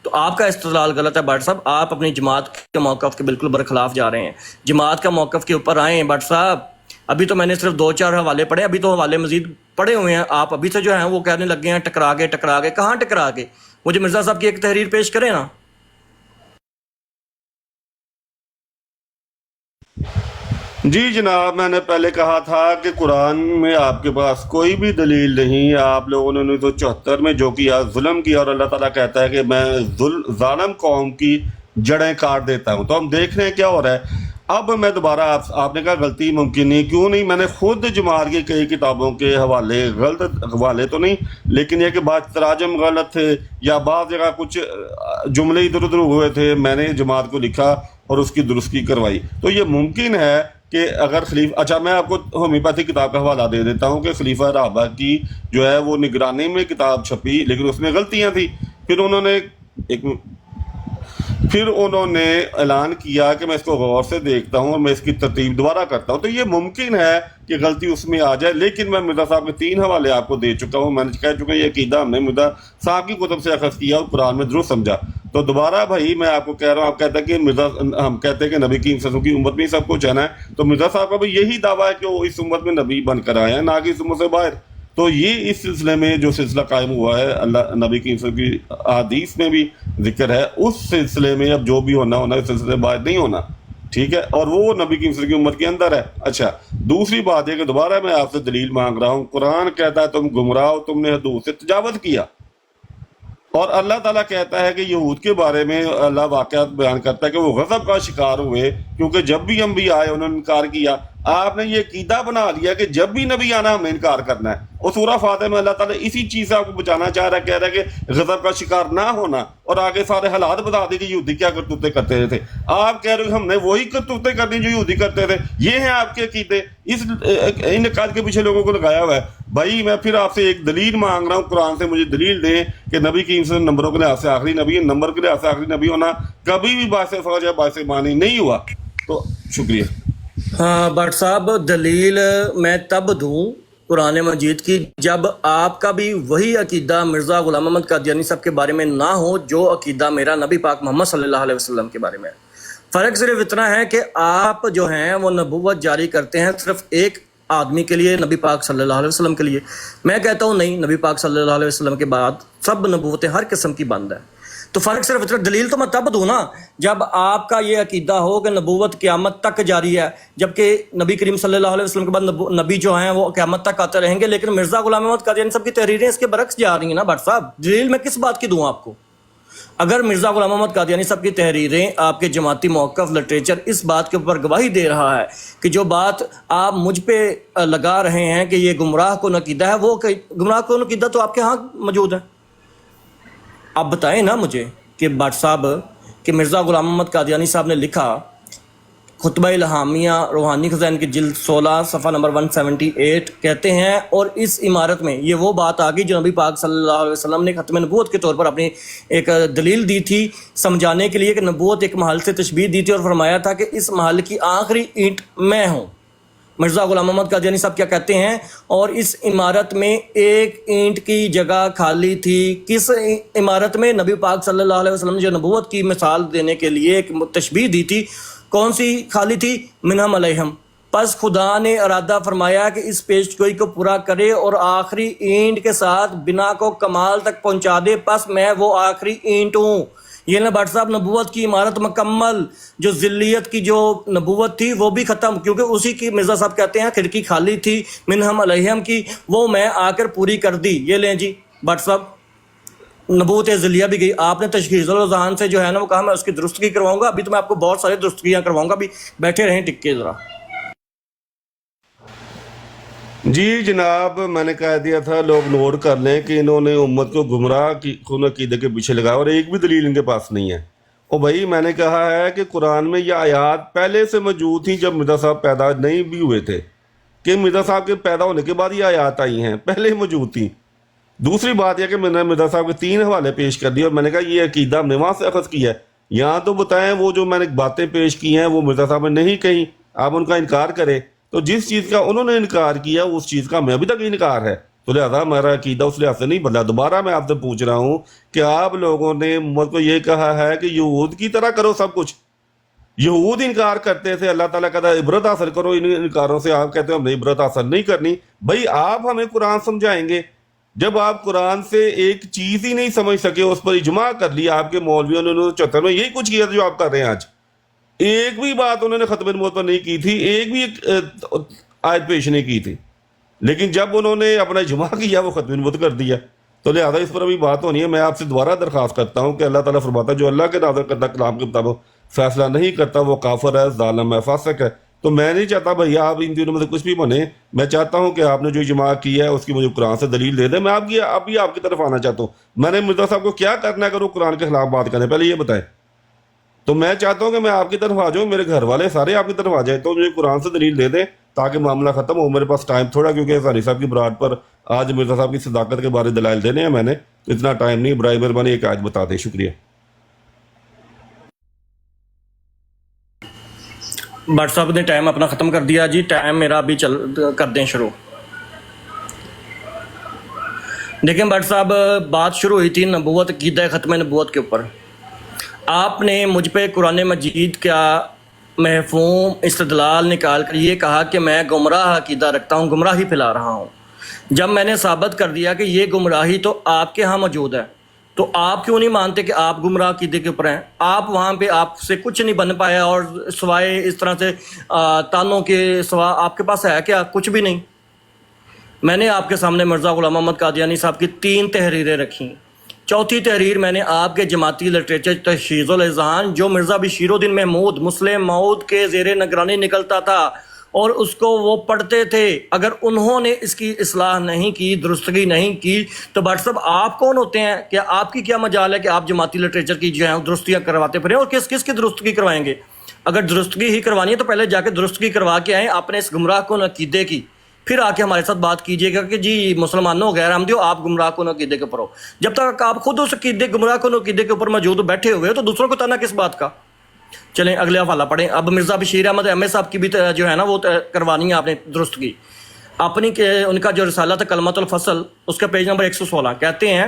تو آپ کا استدلال غلط ہے بٹ صاحب، آپ اپنی جماعت کے موقف کے بالکل برخلاف جا رہے ہیں۔ جماعت کا موقف کے اوپر آئیں بٹ صاحب۔ ابھی تو میں نے صرف 2-4 حوالے پڑھے، ابھی تو حوالے مزید پڑے ہوئے ہیں۔ آپ ابھی سے جو ہیں وہ کہنے لگے ہیں ٹکرا گئے، کہاں ٹکرا گئے؟ مجھے مرزا صاحب کی ایک تحریر پیش کریں نا۔ جی جناب، میں نے پہلے کہا تھا کہ قرآن میں آپ کے پاس کوئی بھی دلیل نہیں۔ آپ لوگوں نے 1974 میں جو کیا ظلم کیا، اور اللہ تعالیٰ کہتا ہے کہ میں ظالم قوم کی جڑیں کاٹ دیتا ہوں۔ تو ہم دیکھ رہے ہیں کیا ہو رہا ہے۔ اب میں دوبارہ آپ نے کہا غلطی ممکن نہیں، کیوں نہیں؟ میں نے خود جماعت کی کئی کتابوں کے حوالے، غلط حوالے تو نہیں لیکن یہ کہ بعض تراجم غلط تھے یا بعض جگہ کچھ جملے ادھر ادھر ہوئے تھے، میں نے جماعت کو لکھا اور اس کی درستی کروائی۔ تو یہ ممکن ہے کہ اگر اچھا میں آپ کو ہومیوپیتھی کتاب کا حوالہ دے دیتا ہوں کہ خلیفہ رابعہ کی جو ہے وہ نگرانی میں کتاب چھپی لیکن اس میں غلطیاں تھیں. پھر انہوں نے اعلان کیا کہ میں اس کو غور سے دیکھتا ہوں اور میں اس کی ترتیب دوبارہ کرتا ہوں. تو یہ ممکن ہے کہ غلطی اس میں آ جائے، لیکن میں مرزا صاحب کے 3 حوالے آپ کو دے چکا ہوں. میں نے کہہ چکا یہ عقیدہ ہم نے مرزا صاحب کی کتب سے اخذ کیا اور قرآن میں درست سمجھا. تو دوبارہ بھائی میں آپ کو کہہ رہا ہوں، آپ کہتے ہیں کہ ہم کہتے ہیں کہ نبی کی کی امت میں سب کچھ ہے، تو مرزا صاحب کا بھی یہی دعویٰ ہے کہ وہ اس امت میں نبی بن کر آئے ہیں، نہ کہ اس امت سے باہر. تو یہ اس سلسلے میں جو سلسلہ قائم ہوا ہے، اللہ نبی کی احادیث میں بھی ذکر ہے، اس سلسلے میں اب جو بھی ہونا اس سلسلے سے باہر نہیں ہونا، ٹھیک ہے، اور وہ نبی کی امت کے اندر ہے. اچھا دوسری بات ہے کہ دوبارہ میں آپ سے دلیل مانگ رہا ہوں. قرآن کہتا ہے تم گمراہ ہو، تم نے حدود سے تجاوز کیا. اور اللہ تعالیٰ کہتا ہے کہ یہود کے بارے میں اللہ واقعات بیان کرتا ہے کہ وہ غضب کا شکار ہوئے کیونکہ جب بھی انبیاء آئے انہوں نے انکار کیا. آپ نے یہ عقیدہ بنا لیا کہ جب بھی نبی آنا ہم نے انکار کرنا ہے. اور سورہ فاتح میں اللہ تعالیٰ اسی چیز سے آپ کو بچانا چاہ رہا ہے، کہہ رہا ہے کہ غضب کا شکار نہ ہونا، اور آگے سارے حالات بتا دی کہ یہودی کیا کرتوتے کرتے تھے. آپ کہہ رہے ہیں ہم نے وہی کرتوتے کرنی جو یہودی کرتے تھے. یہ ہیں آپ کے عقیدے، ان عقائد کے پیچھے لوگوں کو لگایا ہوا ہے. بھائی میں پھر آپ سے ایک دلیل مانگ رہا ہوں، قرآن سے مجھے دلیل دیں کہ نبی کی نمبروں کے لحاظ سے آخری نبی ہے. نمبر کے لحاظ سے آخری نبی ہونا کبھی بھی باعث فوج یا باعث معنی نہیں ہوا. تو شکریہ. ہاں بٹ صاحب، دلیل میں تب دوں قرآن مجید کی جب آپ کا بھی وہی عقیدہ مرزا غلام محمد قادیانی صاحب کے بارے میں نہ ہو جو عقیدہ میرا نبی پاک محمد صلی اللہ علیہ وسلم کے بارے میں. فرق صرف اتنا ہے کہ آپ جو ہیں وہ نبوت جاری کرتے ہیں صرف ایک آدمی کے لیے، نبی پاک صلی اللہ علیہ وسلم کے لیے. میں کہتا ہوں نہیں، نبی پاک صلی اللہ علیہ وسلم کے بعد سب نبوتیں ہر قسم کی بند ہیں. تو فرق صرف اتنا، دلیل تو میں تب دوں نا جب آپ کا یہ عقیدہ ہو کہ نبوت قیامت تک جاری ہے، جبکہ نبی کریم صلی اللہ علیہ وسلم کے بعد نبی جو ہیں وہ قیامت تک آتے رہیں گے. لیکن مرزا غلام محمد قادیانی صاحب کی تحریریں اس کے برعکس جا رہی ہیں نا بٹ صاحب. دلیل میں کس بات کی دوں آپ کو؟ اگر مرزا غلام محمد قادیانی صاحب کی تحریریں، آپ کے جماعتی موقف، لٹریچر اس بات کے اوپر گواہی دے رہا ہے کہ جو بات آپ مجھ پہ لگا رہے ہیں کہ یہ گمراہ کن عقیدہ ہے، وہ گمراہ کن عقیدہ تو آپ کے ہاں موجود ہے. آپ بتائیں نا مجھے کہ بٹ صاحب کہ مرزا غلام محمد قادیانی صاحب نے لکھا خطبہ الہامیہ روحانی خزائن کی جلد 16 صفحہ نمبر 178 کہتے ہیں، اور اس عمارت میں یہ وہ بات آ گئی جو نبی پاک صلی اللہ علیہ وسلم نے ختم نبوت کے طور پر اپنی ایک دلیل دی تھی سمجھانے کے لیے کہ نبوت ایک محل سے تشبیہ دی تھی، اور فرمایا تھا کہ اس محل کی آخری اینٹ میں ہوں. مرزا غلام محمد قادیانی صاحب کیا کہتے ہیں؟ اور اس عمارت میں ایک اینٹ کی جگہ خالی تھی. کس عمارت میں؟ نبی پاک صلی اللہ علیہ وسلم نے جو نبوت کی مثال دینے کے لیے ایک تشبیہ دی تھی، کون سی خالی تھی؟ منہم علیہم. پس خدا نے ارادہ فرمایا کہ اس پیش گوئی کو پورا کرے اور آخری اینٹ کے ساتھ بنا کو کمال تک پہنچا دے. پس میں وہ آخری اینٹ ہوں. یہ نا بٹ صاحب نبوت کی عمارت مکمل، جو ذلیت کی جو نبوت تھی وہ بھی ختم، کیونکہ اسی کی مرزا صاحب کہتے ہیں کھڑکی خالی تھی منہم علیہم کی، وہ میں آ کر پوری کر دی. یہ لیں جی بٹ صاحب، نبوت ذلیہ بھی گئی. آپ نے تشخیص الاذہان سے جو ہے نا وہ کہا میں اس کی درستگی کرواؤں گا. ابھی تو میں آپ کو بہت سارے درستگیاں کرواؤں گا، ابھی بیٹھے رہیں ٹک کے ذرا. جی جناب، میں نے کہہ دیا تھا لوگ نوٹ کر لیں کہ انہوں نے امت کو گمراہ کی خون عقیدے کے پیچھے لگایا اور ایک بھی دلیل ان کے پاس نہیں ہے. اور بھائی میں نے کہا ہے کہ قرآن میں یہ آیات پہلے سے موجود تھیں جب مرزا صاحب پیدا نہیں بھی ہوئے تھے، کہ مرزا صاحب کے پیدا ہونے کے بعد یہ آیات آئی ہیں، پہلے ہی موجود تھیں. دوسری بات یہ کہ میں نے مرزا صاحب کے 3 حوالے پیش کر دیے اور میں نے کہا یہ عقیدہ ہم نے وہاں سے اخذ کیا ہے. یہاں تو بتائیں وہ جو میں نے باتیں پیش کی ہیں وہ مرزا صاحب نے نہیں کہیں، آپ ان کا انکار کریں. تو جس چیز کا انہوں نے انکار کیا اس چیز کا میں ابھی تک انکار ہے، تو لہٰذا ہمارا عقیدہ اس لحاظ سے نہیں بدلا. دوبارہ میں آپ سے پوچھ رہا ہوں کہ آپ لوگوں نے مجھ کو یہ کہا ہے کہ یہود کی طرح کرو سب کچھ. یہود انکار کرتے تھے، اللہ تعالیٰ کہتا ہے عبرت حاصل کرو ان انکاروں سے. آپ کہتے ہیں ہم نے عبرت حاصل نہیں کرنی. بھائی آپ ہمیں قرآن سمجھائیں گے، جب آپ قرآن سے ایک چیز ہی نہیں سمجھ سکے اس پر اجماع کر لیا آپ کے مولویوں نے 1974 میں. یہی کچھ کیا جو آپ کر رہے ہیں آج. ایک بھی بات انہوں نے ختم نبوت پر نہیں کی تھی، ایک بھی آیت پیش نہیں کی تھی، لیکن جب انہوں نے اپنا اجماع کیا وہ ختم نبوت کر دیا. تو لہٰذا اس پر ابھی بات ہونی ہے. میں آپ سے دوبارہ درخواست کرتا ہوں کہ اللہ تعالیٰ فرماتا ہے جو اللہ کے نازل کردہ کلام کے مطابق فیصلہ نہیں کرتا وہ کافر ہے، ظالم ہے، فاسق ہے. تو میں نہیں چاہتا بھائی آپ ان دنوں میں سے کچھ بھی بنے. میں چاہتا ہوں کہ آپ نے جو اجماع کیا ہے اس کی مجھے قرآن سے دلیل دے دیں. میں ابھی آپ کی طرف آنا چاہتا ہوں. میں نے مرزا صاحب کو کیا کرنا ہے اگر وہ قرآن کے خلاف بات کریں، پہلے یہ بتائیں. تو میں چاہتا ہوں کہ میں آپ کی طرف آ جاؤں, میرے گھر والے سارے آپ کی طرف آ جائیں, تو مجھے قرآن سے دلیل دے دیں تاکہ معاملہ ختم ہو. میرے پاس ٹائم تھوڑا, کیونکہ ثانی صاحب کی برات پر آج مرزا صاحب کی صداقت کے بارے دلائل دینے ہیں میں نے, تو اتنا ٹائم نہیں. برائے مہربانی ایک آیت بتا دیں, شکریہ. بٹ صاحب نے ٹائم اپنا ختم کر دیا جی, ٹائم میرا ابھی کر دیں شروع. دیکھیں بٹ صاحب, بات شروع ہوئی تھی نبوت, عقیدہ ختم نبوت کے اوپر. آپ نے مجھ پہ قرآن مجید کا مفہوم استدلال نکال کر یہ کہا کہ میں گمراہ عقیدہ رکھتا ہوں, گمراہی پھیلا رہا ہوں. جب میں نے ثابت کر دیا کہ یہ گمراہی تو آپ کے ہاں موجود ہے, تو آپ کیوں نہیں مانتے کہ آپ گمراہ عقیدے کے اوپر ہیں؟ آپ وہاں پہ آپ سے کچھ نہیں بن پایا, اور سوائے اس طرح سے تانوں کے سوا آپ کے پاس ہے کیا؟ کچھ بھی نہیں. میں نے آپ کے سامنے مرزا غلام محمد قادیانی صاحب کی 3 تحریریں رکھیں. چوتھی تحریر میں نے آپ کے جماعتی لٹریچر تشہیز الاذہان, جو مرزا بشیر الدین محمود مسلم مود کے زیر نگرانی نکلتا تھا اور اس کو وہ پڑھتے تھے, اگر انہوں نے اس کی اصلاح نہیں کی, درستگی نہیں کی, تو بٹ صاحب آپ کون ہوتے ہیں کہ آپ کی کیا مجال ہے کہ آپ جماعتی لٹریچر کی جو ہے درستیاں کرواتے پھریں؟ اور کس کی درستگی کروائیں گے؟ اگر درستگی ہی کروانی ہے تو پہلے جا کے درستگی کروا کے آئیں اپنے اس گمراہ کن عقیدے کی, پھر آ کے ہمارے ساتھ بات کیجیے گا کہ جی مسلمانوں غیر احمدیوں آپ گمراہ کن عقیدے کے اوپر ہو. جب تک آپ خود اس عقیدے گمراہ کن عقیدے کے اوپر موجود بیٹھے ہوئے تو دوسروں کو تانا کس بات کا؟ چلیں اگلے حوالہ پڑھیں. اب مرزا بشیر احمد ایم اے صاحب کی بھی جو ہے نا وہ کروانی ہے آپ نے درستگی اپنی. ان کا جو رسالہ تھا کلمۃ الفصل, اس کا پیج نمبر 116, کہتے ہیں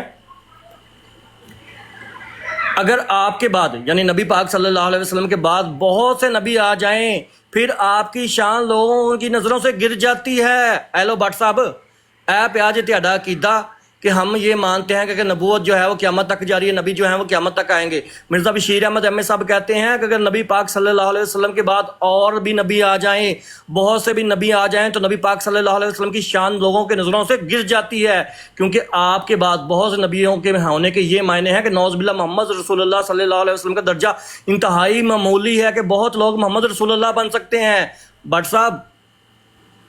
اگر آپ کے بعد یعنی نبی پاک صلی اللہ علیہ وسلم کے بعد بہت سے نبی آ جائیں پھر آپ کی شان لوگوں کی نظروں سے گر جاتی ہے. ایلو بٹ صاحب, اے پیاج تہاڈا عقیدہ کہ ہم یہ مانتے ہیں کہ نبوت جو ہے وہ قیامت تک جاری ہے, نبی جو ہیں وہ قیامت تک آئیں گے. مرزا بشیر احمد ایم اے صاحب کہتے ہیں کہ اگر نبی پاک صلی اللہ علیہ وسلم کے بعد اور بھی نبی آ جائیں, بہت سے بھی نبی آ جائیں, تو نبی پاک صلی اللہ علیہ وسلم کی شان لوگوں کے نظروں سے گر جاتی ہے, کیونکہ آپ کے بعد بہت سے نبیوں کے ہونے کے یہ معنی ہے کہ نعوذ باللہ محمد رسول اللہ صلی اللہ علیہ وسلم کا درجہ انتہائی معمولی ہے کہ بہت لوگ محمد رسول اللہ بن سکتے ہیں. بٹ صاحب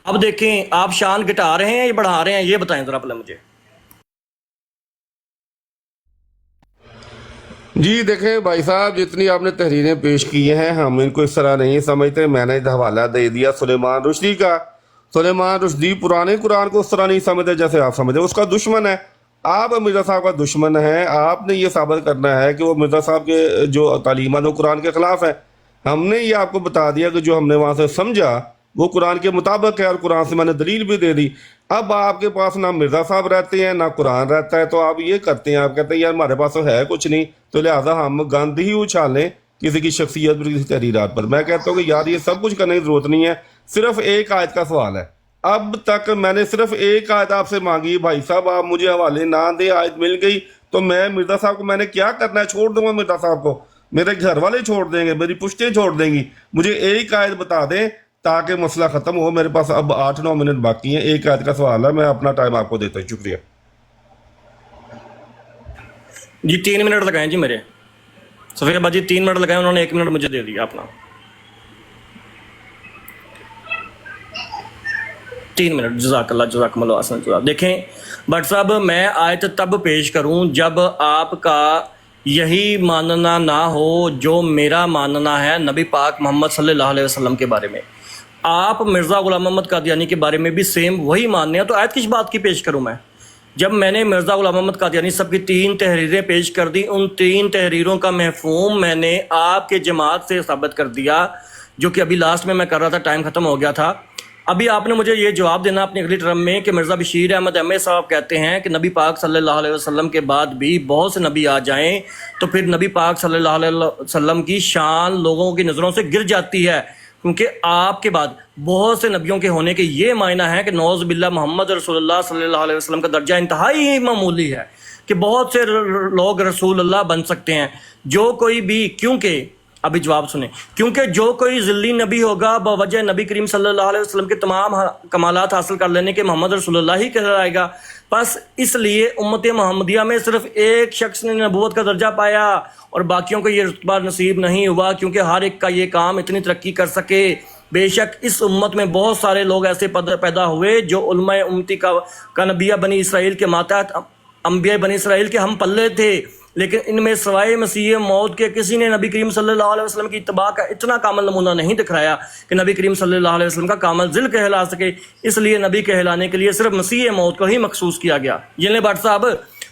اب دیکھیں آپ شان گھٹا رہے ہیں یا بڑھا رہے ہیں, یہ بتائیں ذرا پہلے مجھے. جی دیکھیں بھائی صاحب, جتنی آپ نے تحریریں پیش کی ہیں ہم ان کو اس طرح نہیں سمجھتے. میں نے حوالہ دے دیا سلیمان رشدی کا. سلیمان رشدی پرانے قرآن کو اس طرح نہیں سمجھتے جیسے آپ سمجھتے. اس کا دشمن ہے, آپ مرزا صاحب کا دشمن ہیں. آپ نے یہ ثابت کرنا ہے کہ وہ مرزا صاحب کے جو تعلیمات وہ قرآن کے خلاف ہیں. ہم نے یہ آپ کو بتا دیا کہ جو ہم نے وہاں سے سمجھا وہ قرآن کے مطابق ہے, اور قرآن سے میں نے دلیل بھی دے دی. اب آپ کے پاس نہ مرزا صاحب رہتے ہیں نہ قرآن رہتا ہے, تو آپ یہ کرتے ہیں, آپ کہتے ہیں یار ہمارے پاس تو ہے کچھ نہیں, تو لہٰذا ہم گند ہی اچھالیں کسی کی شخصیت پر, کسی تحریرات پر. میں کہتا ہوں کہ یار یہ سب کچھ کرنے کی ضرورت نہیں ہے, صرف ایک آیت کا سوال ہے. اب تک میں نے صرف ایک آیت آپ سے مانگی, بھائی صاحب آپ مجھے حوالے نہ دیں, آیت مل گئی تو میں مرزا صاحب کو میں نے کیا کرنا ہے, چھوڑ دوں گا مرزا صاحب کو, میرے گھر والے چھوڑ دیں گے, میری پشتیں چھوڑ دیں گی. مجھے ایک آیت بتا دیں تاکہ مسئلہ ختم ہو. میرے پاس اب 8-9 منٹ باقی ہیں, ایک آیت کا سوال ہے, میں اپنا ٹائم آپ کو دیتا ہوں. شکریہ جی. 3 منٹ لگائیں جی میرے سفیر بازی, 3 منٹ لگائیں, انہوں نے 1 منٹ مجھے دے دیا اپنا. 3 منٹ, جزاک اللہ, جزاکم اللہ حسن جزاک. دیکھیں بٹ صاحب, میں آیت تب پیش کروں جب آپ کا یہی ماننا نہ ہو جو میرا ماننا ہے نبی پاک محمد صلی اللہ علیہ وسلم کے بارے میں. آپ مرزا غلام محمد قادیانی کے بارے میں بھی سیم وہی ماننے ہیں, تو آیت کس بات کی پیش کروں میں؟ جب میں نے مرزا غلام محمد قادیانی صاحب کی 3 تحریریں پیش کر دی, ان 3 تحریروں کا مفہوم میں نے آپ کے جماعت سے ثابت کر دیا, جو کہ ابھی لاسٹ میں کر رہا تھا, ٹائم ختم ہو گیا تھا. ابھی آپ نے مجھے یہ جواب دینا اپنی اگلی ٹرم میں کہ مرزا بشیر احمد ایم اے صاحب کہتے ہیں کہ نبی پاک صلی اللہ علیہ وسلم کے بعد بھی بہت سے نبی آ جائیں تو پھر نبی پاک صلی اللہ علیہ وسلم کی شان لوگوں کی نظروں سے گر جاتی ہے, کیونکہ آپ کے بعد بہت سے نبیوں کے ہونے کے یہ معنی ہے کہ نعوذ باللہ محمد رسول اللہ صلی اللہ علیہ وسلم کا درجہ انتہائی معمولی ہے کہ بہت سے لوگ رسول اللہ بن سکتے ہیں. جو کوئی بھی, کیونکہ ابھی جواب سنیں, کیونکہ جو کوئی ذلی نبی ہوگا بوجہ نبی کریم صلی اللہ علیہ وسلم کے تمام کمالات حاصل کر لینے کے محمد رسول اللہ ہی کہلائے گا. بس اس لیے امت محمدیہ میں صرف ایک شخص نے نبوت کا درجہ پایا اور باقیوں کو یہ رتبہ نصیب نہیں ہوا, کیونکہ ہر ایک کا یہ کام اتنی ترقی کر سکے. بے شک اس امت میں بہت سارے لوگ ایسے پیدا ہوئے جو علماء امتی کا نبیہ بنی اسرائیل کے ماتحت انبیاء بنی اسرائیل کے ہم پلے تھے, لیکن ان میں سوائے مسیح موت کے کسی نے نبی کریم صلی اللہ علیہ وسلم کی اتباع کا اتنا کامل نمونہ نہیں دکھایا کہ نبی کریم صلی اللہ علیہ وسلم کا کامل ذل کہلا سکے، اس لیے نبی کہلانے کے لیے صرف مسیح موت کو ہی مخصوص کیا گیا۔ یہ بٹ صاحب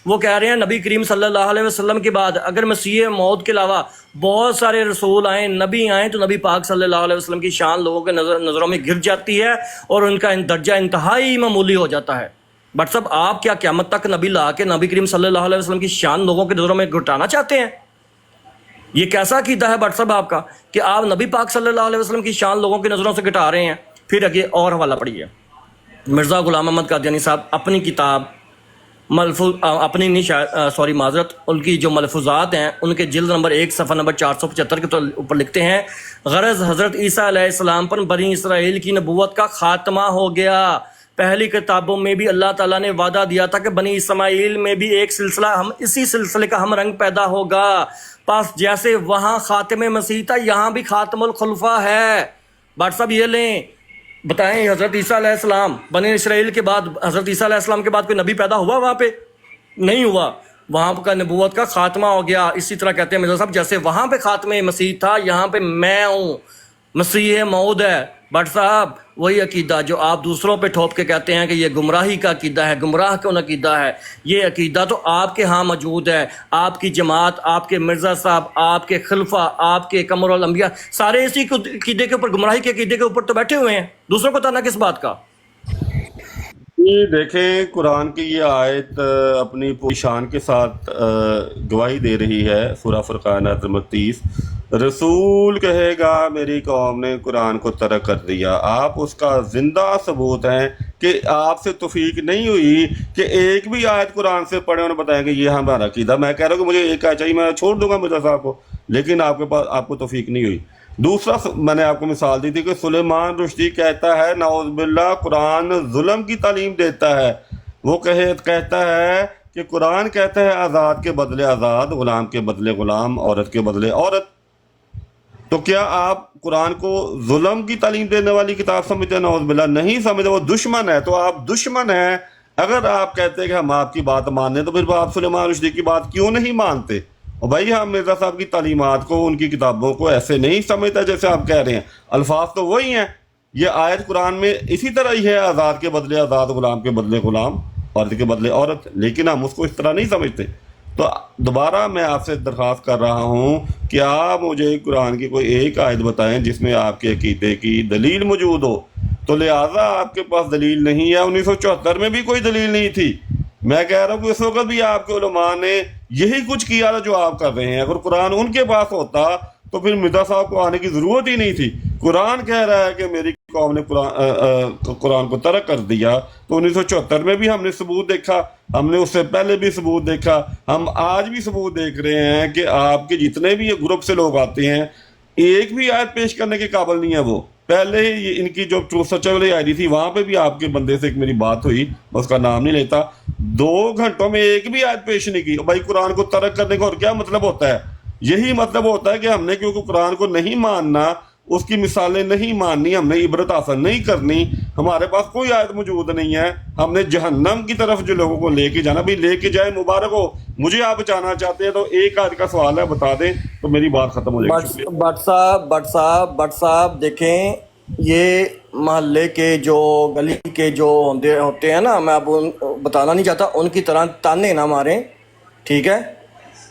وہ کہہ رہے ہیں نبی کریم صلی اللہ علیہ وسلم کے بعد اگر مسیح موت کے علاوہ بہت سارے رسول آئیں، نبی آئیں، تو نبی پاک صلی اللہ علیہ وسلم کی شان لوگوں کے نظروں میں گر جاتی ہے اور ان کا درجہ انتہائی معمولی ہو جاتا ہے۔ بٹ صاحب آپ کیا قیامت تک نبی لا کے نبی کریم صلی اللہ علیہ وسلم کی شان لوگوں کے نظروں میں گھٹانا چاہتے ہیں؟ یہ کیسا عقیدہ ہے بٹ صاحب آپ کا کہ آپ نبی پاک صلی اللہ علیہ وسلم کی شان لوگوں کی نظروں سے گھٹا رہے ہیں؟ پھر آگے اور حوالہ پڑھیے۔ مرزا غلام احمد قادیانی صاحب اپنی کتاب معذرت ان کی جو ملفوظات ہیں ان کے جلد نمبر 1 صفحہ نمبر 475 کے اوپر لکھتے ہیں، غرض حضرت عیسیٰ علیہ السلام پر بنی اسرائیل کی نبوت کا خاتمہ ہو گیا۔ پہلی کتابوں میں بھی اللہ تعالیٰ نے وعدہ دیا تھا کہ بنی اسماعیل میں بھی ایک سلسلہ اسی سلسلے کا ہم رنگ پیدا ہوگا، پس جیسے وہاں خاتم مسیح تھا یہاں بھی خاتم الخلفاء ہے۔ بٹ صاحب یہ لیں، بتائیں حضرت عیسیٰ علیہ السلام بنی اسرائیل کے بعد حضرت عیسیٰ علیہ السلام کے بعد کوئی نبی پیدا ہوا وہاں پہ؟ نہیں ہوا، وہاں کا نبوت کا خاتمہ ہو گیا۔ اسی طرح کہتے ہیں مرزا صاحب جیسے وہاں پہ خاتم مسیح تھا یہاں پہ میں ہوں، مسیح موعود ہے۔ بٹ صاحب وہی عقیدہ جو آپ دوسروں پہ ٹھوپ کے کہتے ہیں کہ یہ گمراہی کا عقیدہ ہے، گمراہ کون عقیدہ ہے، یہ عقیدہ تو آپ کے ہاں موجود ہے۔ آپ کی جماعت، آپ کے مرزا صاحب، آپ کے خلفاء، آپ کے قمر الانبیاء سارے اسی عقیدے کے اوپر، گمراہی کے عقیدے کے اوپر تو بیٹھے ہوئے ہیں، دوسروں کو تانا کس بات کا؟ یہ دیکھیں قرآن کی یہ آیت اپنی پوری شان کے ساتھ گواہی دے رہی ہے۔ سورہ فرقان آیت نمبر 30، رسول کہے گا میری قوم نے قرآن کو ترک کر دیا۔ آپ اس کا زندہ ثبوت ہیں کہ آپ سے توفیق نہیں ہوئی کہ ایک بھی آیت قرآن سے پڑھیں اور بتائیں کہ یہ ہمارا عقیدہ۔ میں کہہ رہا ہوں کہ مجھے ایک آیت چاہیے، میں چھوڑ دوں گا مرزا صاحب کو، لیکن آپ کو توفیق نہیں ہوئی۔ دوسرا میں نے آپ کو مثال دی تھی کہ سلیمان رشدی کہتا ہے نعوذ باللہ قرآن ظلم کی تعلیم دیتا ہے۔ وہ کہتا ہے کہ قرآن کہتا ہے آزاد کے بدلے آزاد، غلام کے بدلے غلام، عورت کے بدلے عورت۔ تو کیا آپ قرآن کو ظلم کی تعلیم دینے والی کتاب سمجھتے ہیں؟ نعوذ باللہ نہیں سمجھتے، وہ دشمن ہے۔ تو آپ دشمن ہیں۔ اگر آپ کہتے ہیں کہ ہم آپ کی بات ماننے تو پھر آپ سلیمان رشدی کی بات کیوں نہیں مانتے؟ اور بھائی ہم مرزا صاحب کی تعلیمات کو، ان کی کتابوں کو ایسے نہیں سمجھتا جیسے آپ کہہ رہے ہیں۔ الفاظ تو وہی ہیں، یہ آیت قرآن میں اسی طرح ہی ہے، آزاد کے بدلے آزاد، غلام کے بدلے غلام، عورت کے بدلے عورت، لیکن ہم اس کو اس طرح نہیں سمجھتے۔ تو دوبارہ میں آپ سے درخواست کر رہا ہوں کہ آپ مجھے قرآن کی کوئی ایک آیت بتائیں جس میں آپ کے عقیدے کی دلیل موجود ہو۔ تو لہٰذا آپ کے پاس دلیل نہیں ہے، 1974 میں بھی کوئی دلیل نہیں تھی۔ میں کہہ رہا ہوں کہ اس وقت بھی آپ کے علماء نے یہی کچھ کیا تھا جو آپ کر رہے ہیں۔ اگر قرآن ان کے پاس ہوتا تو پھر مرزا صاحب کو آنے کی ضرورت ہی نہیں تھی۔ قرآن کہہ رہا ہے کہ میری قوم نے قرآن کو ترک کر دیا، تو 1974 میں بھی ہم نے ثبوت دیکھا، ہم نے اس سے پہلے بھی ثبوت دیکھا، ہم آج بھی ثبوت دیکھ رہے ہیں کہ آپ کے جتنے بھی گروپ سے لوگ آتے ہیں ایک بھی آیت پیش کرنے کے قابل نہیں ہے۔ وہ پہلے ہی ان کی جو ٹرو سچر والی آئی ڈی تھی وہاں پہ بھی آپ کے بندے سے ایک میری بات ہوئی، میں اس کا نام نہیں لیتا، 2 گھنٹوں میں ایک بھی آیت پیش نہیں کی۔ بھائی قرآن کو ترک کرنے کا اور کیا مطلب ہوتا ہے؟ یہی مطلب ہوتا ہے کہ ہم نے کیونکہ قرآن کو نہیں ماننا، اس کی مثالیں نہیں ماننی، ہم نے عبرت حاصل نہیں کرنی، ہمارے پاس کوئی آیت موجود نہیں ہے، ہم نے جہنم کی طرف جو لوگوں کو لے کے جانا، بھائی لے کے جائے مبارک ہو۔ مجھے آپ جانا چاہتے ہیں تو ایک آیت کا سوال ہے، بتا دیں تو میری بات ختم ہو جائے گی۔ بٹ صاحب دیکھیں، یہ محلے کے جو گلی کے جو ہوتے ہیں نا، میں اب بتانا نہیں چاہتا، ان کی طرح تانے نہ ماریں، ٹھیک ہے؟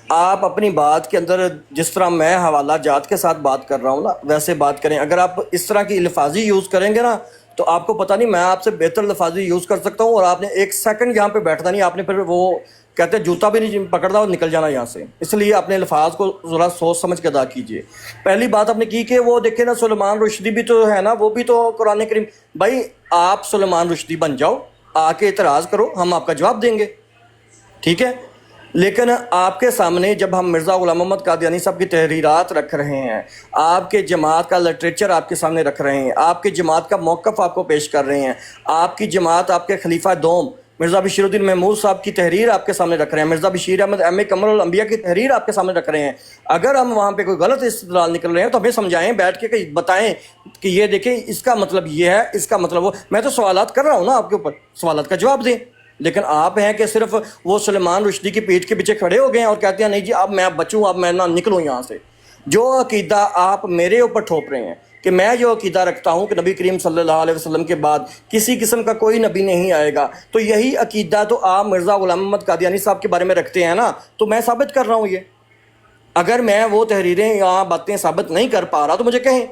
آپ اپنی بات کے اندر جس طرح میں حوالہ جات کے ساتھ بات کر رہا ہوں نا ویسے بات کریں۔ اگر آپ اس طرح کی الفاظی یوز کریں گے نا تو آپ کو پتہ نہیں، میں آپ سے بہتر الفاظی یوز کر سکتا ہوں اور آپ نے ایک سیکنڈ یہاں پہ بیٹھنا نہیں، آپ نے پھر وہ کہتے ہیں جوتا بھی نہیں پکڑنا اور نکل جانا یہاں سے۔ اس لیے اپنے الفاظ کو ذرا سوچ سمجھ کے ادا کیجئے۔ پہلی بات آپ نے کی کہ وہ دیکھیں نا سلیمان رشدی بھی تو ہے نا، وہ بھی تو قرآن کریم، بھائی آپ سلیمان رشدی بن جاؤ، آ کے اعتراض کرو، ہم آپ کا جواب دیں گے، ٹھیک ہے؟ لیکن آپ کے سامنے جب ہم مرزا غلام محمد قادیانی صاحب کی تحریرات رکھ رہے ہیں، آپ کے جماعت کا لٹریچر آپ کے سامنے رکھ رہے ہیں، آپ کی جماعت کا موقف آپ کو پیش کر رہے ہیں، آپ کی جماعت آپ کے خلیفہ دوم مرزا بشیر الدین محمود صاحب کی تحریر آپ کے سامنے رکھ رہے ہیں، مرزا بشیر احمد ایم اے قمر الانبیاء کی تحریر آپ کے سامنے رکھ رہے ہیں، اگر ہم وہاں پہ کوئی غلط استدلال نکل رہے ہیں تو ہمیں سمجھائیں بیٹھ کے، کہ بتائیں کہ یہ دیکھیں اس کا مطلب یہ ہے، اس کا مطلب وہ۔ میں تو سوالات کر رہا ہوں نا آپ کے اوپر، سوالات کا جواب دیں۔ لیکن آپ ہیں کہ صرف وہ سلیمان رشدی کی پیٹھ کے پیچھے کھڑے ہو گئے ہیں اور کہتے ہیں نہیں جی اب میں بچوں، اب میں نہ نکلوں یہاں سے۔ جو عقیدہ آپ میرے اوپر تھوپ رہے ہیں کہ میں جو عقیدہ رکھتا ہوں کہ نبی کریم صلی اللہ علیہ وسلم کے بعد کسی قسم کا کوئی نبی نہیں آئے گا، تو یہی عقیدہ تو آپ مرزا غلام محمد قادیانی صاحب کے بارے میں رکھتے ہیں نا، تو میں ثابت کر رہا ہوں یہ۔ اگر میں وہ تحریریں یا باتیں ثابت نہیں کر پا رہا تو مجھے کہیں۔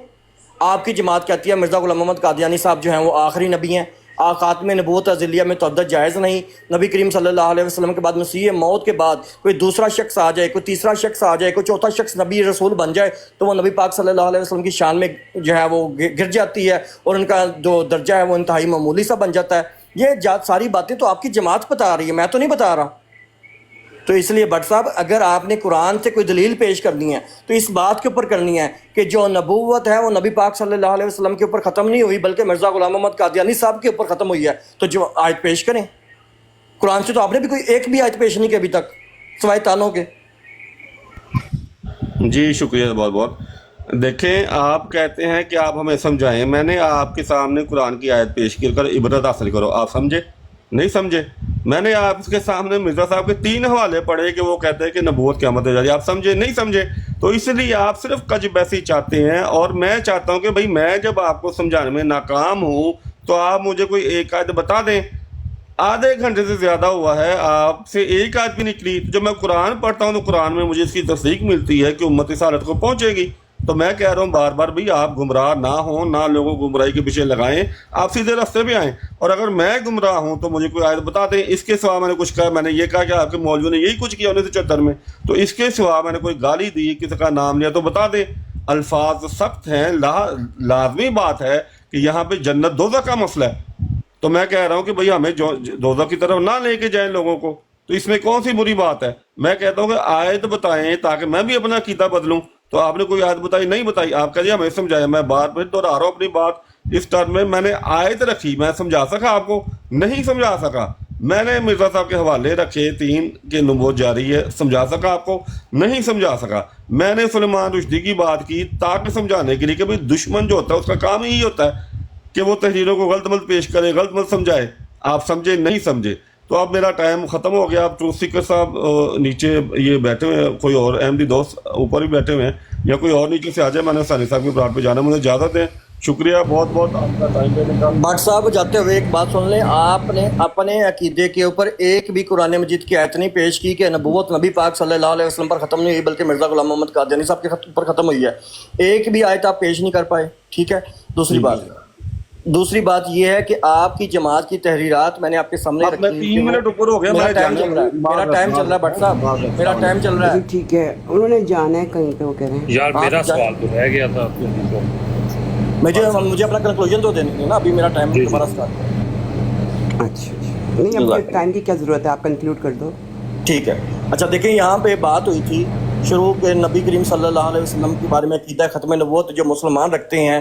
آپ کی جماعت کہتی ہے مرزا غلام محمد قادیانی صاحب جو ہیں وہ آخری نبی ہیں، خاتم نبوت ازلیہ میں تعدد جائز نہیں، نبی کریم صلی اللہ علیہ وسلم کے بعد مسیح موت کے بعد کوئی دوسرا شخص آ جائے، کوئی تیسرا شخص آ جائے، کوئی چوتھا شخص نبی رسول بن جائے تو وہ نبی پاک صلی اللہ علیہ وسلم کی شان میں جو ہے وہ گر جاتی ہے اور ان کا جو درجہ ہے وہ انتہائی معمولی سا بن جاتا ہے۔ یہ ساری باتیں تو آپ کی جماعت بتا رہی ہے، میں تو نہیں بتا رہا۔ تو اس لیے بٹ صاحب اگر آپ نے قرآن سے کوئی دلیل پیش کرنی ہے تو اس بات کے اوپر کرنی ہے کہ جو نبوت ہے وہ نبی پاک صلی اللہ علیہ وسلم کے اوپر ختم نہیں ہوئی بلکہ مرزا غلام محمد قادیانی صاحب کے اوپر ختم ہوئی ہے، تو جو آیت پیش کریں۔ قرآن سے تو آپ نے بھی کوئی ایک بھی آیت پیش نہیں کی ابھی تک سوائے تانوں کے۔ جی شکریہ بہت بہت۔ دیکھیں آپ کہتے ہیں کہ آپ ہمیں سمجھائیں، میں نے آپ کے سامنے قرآن کی آیت پیش کر عبرت حاصل کرو، آپ سمجھے؟ نہیں سمجھے۔ میں نے آپ کے سامنے مرزا صاحب کے 3 حوالے پڑھے کہ وہ کہتے ہیں کہ نبوت قیامت ہو جاتی ہے، آپ سمجھے؟ نہیں سمجھے۔ تو اس لیے آپ صرف کج بیسی چاہتے ہیں، اور میں چاہتا ہوں کہ بھئی میں جب آپ کو سمجھانے میں ناکام ہوں تو آپ مجھے کوئی ایک آیت بتا دیں۔ آدھے گھنٹے سے زیادہ ہوا ہے، آپ سے ایک آیت بھی نکلی۔ جب میں قرآن پڑھتا ہوں تو قرآن میں مجھے اس کی تصدیق ملتی ہے کہ امت اس حالت کو پہنچے گی۔ تو میں کہہ رہا ہوں بار بار بھئی آپ گمراہ نہ ہوں، نہ لوگوں کو گمراہی کے پیچھے لگائیں، آپ سیدھے راستے پہ آئیں۔ اور اگر میں گمراہ ہوں تو مجھے کوئی آیت بتا دیں۔ اس کے سوا میں نے کچھ کہا، میں نے یہ کہا کہ آپ کے مولوی نے یہی کچھ کیا 1974 میں، تو اس کے سوا میں نے کوئی گالی دی، کسی کا نام لیا تو بتا دیں۔ الفاظ سخت ہیں، لازمی بات ہے کہ یہاں پہ جنت دوزخ کا مسئلہ ہے، تو میں کہہ رہا ہوں کہ بھئی ہمیں دوزخ کی طرف نہ لے کے جائیں لوگوں کو، تو اس میں کون سی بری بات ہے؟ میں کہتا ہوں کہ آیت بتائیں تاکہ میں بھی اپنا عقیدہ بدلوں۔ تو آپ نے کوئی آیت بتائی نہیں بتائی، آپ کہہ دیا ہمیں سمجھایا۔ میں بار بار دوہرا رہا ہوں اپنی بات، اس ٹرم میں نے آیت رکھی، میں سمجھا سکا آپ کو؟ نہیں سمجھا سکا۔ میں نے مرزا صاحب کے حوالے رکھے 3 کہ نبوت جاری ہے، سمجھا سکا آپ کو؟ نہیں سمجھا سکا۔ میں نے سلیمان رشدی کی بات کی تاکہ سمجھانے کے لیے کہ بھئی دشمن جو ہوتا ہے اس کا کام یہی ہوتا ہے کہ وہ تحریروں کو غلط ملت پیش کرے، غلط ملت سمجھائے۔ آپ سمجھے؟ نہیں سمجھے۔ تو اب میرا ٹائم ختم ہو گیا۔ اب ٹروتھ سیکر صاحب نیچے یہ بیٹھے ہوئے ہیں، کوئی اور احمدی دوست اوپر ہی بیٹھے ہوئے ہیں، یا کوئی اور نیچے سے آ جائے۔ میں نے ثانی صاحب کی پلاٹ پہ جانا، مجھے اجازت دیں۔ شکریہ بہت بہت آپ کا ٹائم دینے کا۔ بٹ صاحب جاتے ہوئے ایک بات سن لیں، آپ نے اپنے عقیدے کے اوپر ایک بھی قرآن مجید کی آیت نہیں پیش کی کہ نبوت نبی پاک صلی اللہ علیہ وسلم پر ختم نہیں ہوئی بلکہ مرزا غلام محمد قادیانی صاحب کے اوپر ختم ہوئی ہے۔ ایک بھی آیت آپ پیش نہیں کر پائے، ٹھیک ہے۔ دوسری بات یہ ہے کہ آپ کی جماعت کی تحریرات میں نے آپ کے سامنے اب میں 3 منٹ اوپر ہو گیا، میرا میں ٹائم چل رہا ہے، میرا ٹائم چل رہا ہے بٹ صاحب، میرا ٹائم چل رہا ہے۔ ٹھیک ہے، انہوں نے جانا ہے کہیں پہ، وہ کہہ رہے ہیں یار میرا سوال تو رہ گیا تھا۔ مجھے اپنا کنکلوژن تو دینے نا، ابھی میرا ٹائم دوبارہ اسٹارٹ ہے۔ اچھا نہیں، اب ٹائم کی کیا ضرورت ہے، آپ کنکلوڈ کر دو۔ ٹھیک ہے۔ اچھا دیکھیں، یہاں پہ بات ہوئی تھی شروع کے نبی کریم صلی اللہ علیہ وسلم کے بارے میں عقیدہ ختم نبوت جو مسلمان رکھتے ہیں